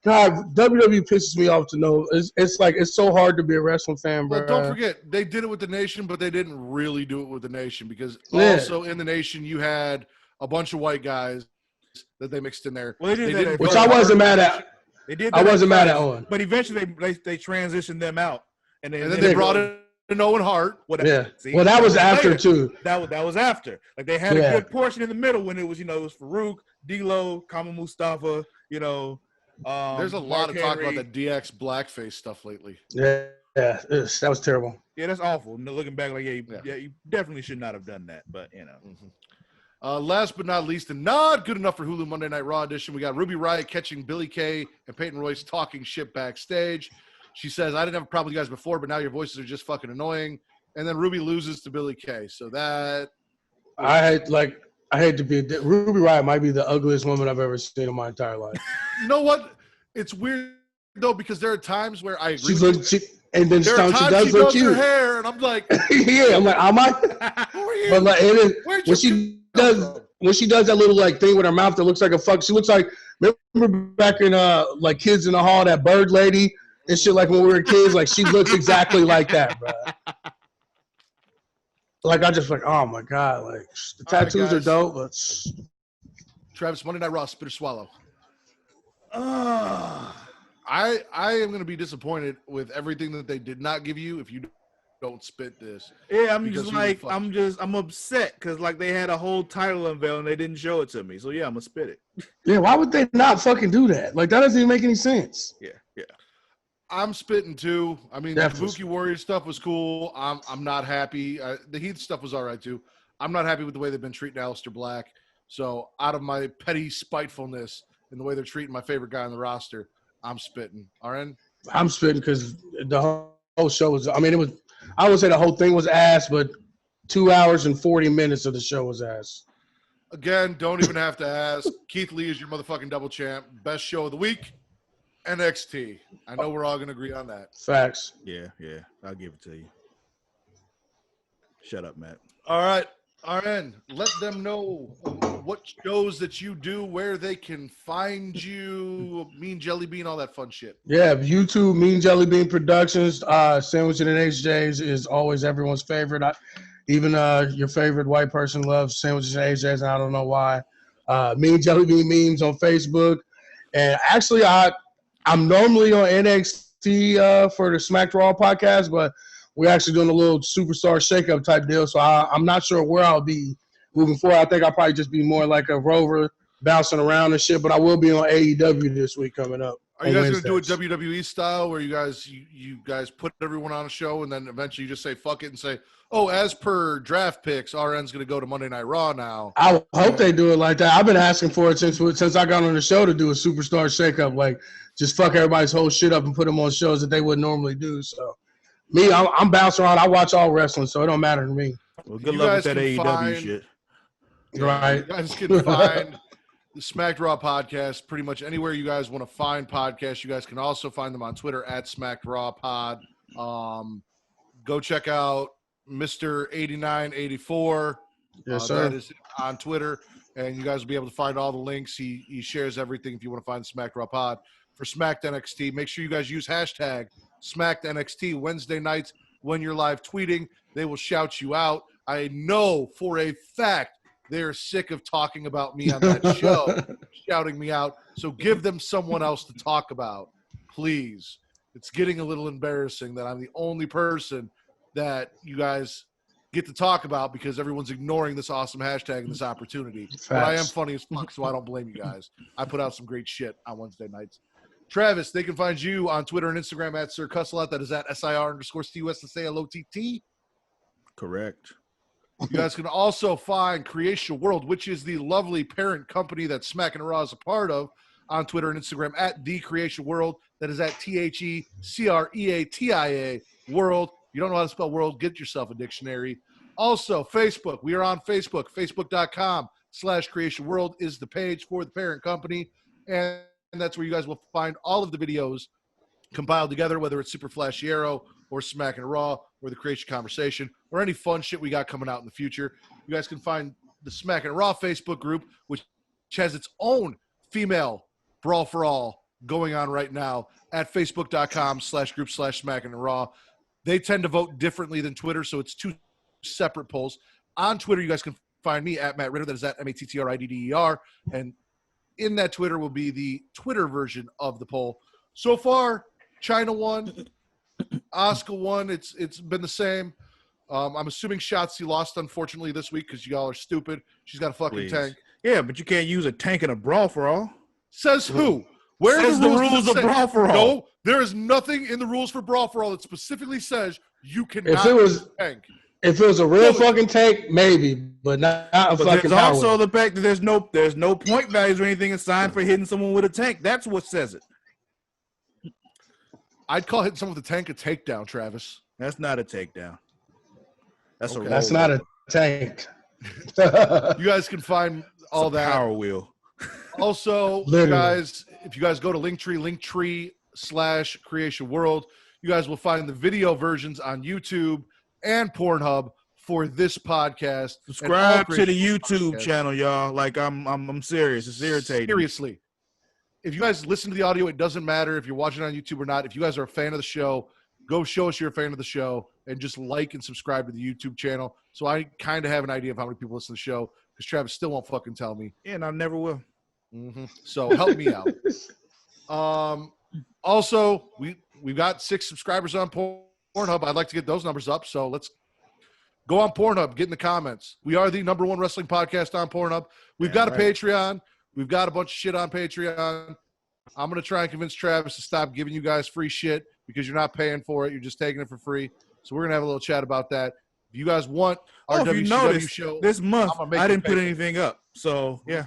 God, WWE pisses me off to know. It's like, it's so hard to be a wrestling fan, bro. But don't forget, they did it with the Nation, but they didn't really do it with the Nation because also in the Nation you had a bunch of white guys that they mixed in there. Well, they did that, which I wasn't mad at. They did. I wasn't mad at Owen. But eventually they transitioned them out, and then they brought in Owen Hart. Well, that was after later. Too. That was after. Like, they had a good portion in the middle when it was, it was Farouk, D'Lo, Kama Mustafa, there's a lot of talk about the DX blackface stuff lately. Yeah, that was terrible. Yeah, that's awful. Looking back, like, you definitely should not have done that. But last but not least, and not good enough for Hulu Monday Night Raw edition, we got Ruby Riot catching Billy Kay and Peyton Royce talking shit backstage. She says, "I didn't have a problem with you guys before, but now your voices are just fucking annoying." And then Ruby loses to Billy Kay. So that I hate to be Ruby Riot might be the ugliest woman I've ever seen in my entire life. You know what? It's weird though, because there are times where I agree. And then there are times she does her cute. hair, and I'm like, yeah, I'm like, am I? Who are you? But like, when she does that little like thing with her mouth that looks like a fuck, she looks like, remember back in like Kids in the Hall, that bird lady and shit, like when we were kids, like she looks exactly like that, bro. Like, I just like, oh my God, like the tattoos are dope, but Travis, Monday Night Raw, spit or swallow. I am going to be disappointed with everything that they did not give you if you don't spit this. Yeah, I'm upset because like they had a whole title unveil and they didn't show it to me. So yeah, I'm gonna spit it. Yeah, why would they not fucking do that? Like, that doesn't even make any sense. Yeah. I'm spitting too. I mean, Definitely. The Kabuki Warrior stuff was cool. I'm not happy. The Heath stuff was all right too. I'm not happy with the way they've been treating Aleister Black. So out of my petty spitefulness and the way they're treating my favorite guy on the roster, I'm spitting. RN? I'm spitting because the whole show was, I would say the whole thing was ass, but 2 hours and 40 minutes of the show was ass. Again, don't even have to ask. Keith Lee is your motherfucking double champ. Best show of the week, NXT. I know we're all going to agree on that. Facts. Yeah. I'll give it to you. Shut up, Matt. All right. RN, let them know what shows that you do, where they can find you, Mean Jelly Bean, all that fun shit. Yeah, YouTube, Mean Jelly Bean Productions, Sandwiching and HJ's is always everyone's favorite. Even your favorite white person loves Sandwiches and HJ's, and I don't know why. Mean Jelly Bean Memes on Facebook. And actually, I'm normally on NXT for the Smack Raw podcast, but we're actually doing a little superstar shakeup type deal, so I'm not sure where I'll be moving forward. I think I'll probably just be more like a rover bouncing around and shit, but I will be on AEW this week coming up. Are you guys going to do it WWE style where you guys put everyone on a show and then eventually you just say fuck it and say, oh, as per draft picks, RN's going to go to Monday Night Raw now? I hope they do it like that. I've been asking for it since I got on the show to do a superstar shakeup, like just fuck everybody's whole shit up and put them on shows that they wouldn't normally do, so. Me, I'm bouncing around. I watch all wrestling, so it don't matter to me. Well, good You luck with guys that can AEW find- shit. Right. You guys can find the Smacked Raw podcast pretty much anywhere you guys want to find podcasts. You guys can also find them on Twitter at Smacked Raw Pod. Go check out Mr. 8984. Yes, sir. That is on Twitter, and you guys will be able to find all the links. He shares everything if you want to find the Smacked Raw Pod. For Smacked NXT, make sure you guys use hashtag Smacked NXT Wednesday nights when you're live tweeting. They will shout you out. I know for a fact they're sick of talking about me on that show, shouting me out. So give them someone else to talk about, please. It's getting a little embarrassing that I'm the only person that you guys get to talk about because everyone's ignoring this awesome hashtag and this opportunity. But I am Facts. funny as fuck, so I don't blame you guys. I put out some great shit on Wednesday nights. Travis, they can find you on Twitter and Instagram at Sir Cussalott. That is at SIR_CUSSALOTT. Correct. You guys can also find Creation World, which is the lovely parent company that Smackin' Raw is a part of, on Twitter and Instagram at The Creation World. That is at TheCreatia World. You don't know how to spell world, get yourself a dictionary. Also, Facebook. We are on Facebook. Facebook.com/Creation World is the page for the parent company. And that's where you guys will find all of the videos compiled together, whether it's Super Flashy Arrow or Smackin' Raw or the Creation Conversation or any fun shit we got coming out in the future. You guys can find the Smackin' Raw Facebook group, which has its own female Brawl for All going on right now at Facebook.com/group/Smackin' Raw. They tend to vote differently than Twitter, so it's two separate polls. On Twitter, you guys can find me at Matt Ritter. That is at MATTRIDDER. And in that Twitter will be the Twitter version of the poll. So far, China won. Asuka won. It's been the same. I'm assuming Shotzi lost, unfortunately, this week because y'all are stupid. She's got a fucking tank. Yeah, but you can't use a tank in a brawl for all. Says who? Where Says are the the rules that of say- Brawl for All. No, there is nothing in the rules for Brawl for All that specifically says you cannot If it was- use a tank. If it was a real fucking tank, maybe, but not a But fucking there's also power. the fact that there's no point values or anything assigned for hitting someone with a tank. That's what says it. I'd call hitting someone with a tank a takedown, Travis. That's not a takedown. That's Okay. a That's not a tank. You guys can find all that. power wheel. Also, you Literally. guys, if you guys go to Linktree/Creation World, you guys will find the video versions on YouTube and Pornhub for this podcast. and all Subscribe to the Creation YouTube podcasts. channel, y'all. Like I'm serious. It's irritating. Seriously. If you guys listen to the audio, it doesn't matter if you're watching on YouTube or not. If you guys are a fan of the show, go show us you're a fan of the show and just like and subscribe to the YouTube channel. So I kind of have an idea of how many people listen to the show because Travis still won't fucking tell me. Yeah, and I never will. So help me out. Also, we've got 6 subscribers on Pornhub. I'd like to get those numbers up. So let's go on Pornhub, get in the comments. We are the #1 wrestling podcast on Pornhub. We've got a Patreon. We've got a bunch of shit on Patreon. I'm going to try and convince Travis to stop giving you guys free shit because you're not paying for it. You're just taking it for free. So we're going to have a little chat about that. If you guys want our if you WCW noticed, show, this month I'm gonna make I you didn't pay put for it. anything up. So yeah.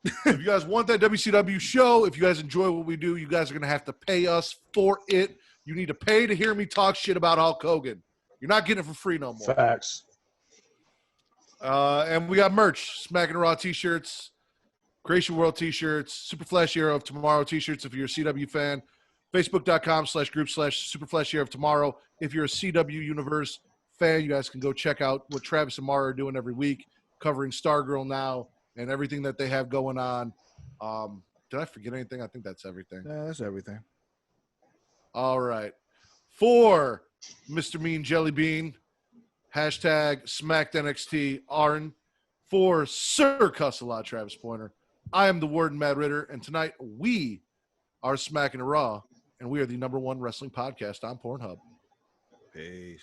if you guys want that WCW show, if you guys enjoy what we do, you guys are going to have to pay us for it. You need to pay to hear me talk shit about Hulk Hogan. You're not getting it for free no more. Facts. And we got merch, Smackin' Raw t-shirts, Creation World t-shirts, Super Flash Hero of Tomorrow t-shirts if you're a CW fan, Facebook.com/group/Super Flash Hero of Tomorrow. If you're a CW Universe fan, you guys can go check out what Travis and Mara are doing every week, covering Stargirl now and everything that they have going on. Did I forget anything? I think that's everything. Yeah, that's everything. All right. For Mr. Mean Jelly Bean, hashtag Smacked NXT Arn. For Sir Cussalott Travis Pointer, I am the Warden Matt Ritter, and tonight we are Smackin' Raw, and we are the #1 wrestling podcast on Pornhub. Peace.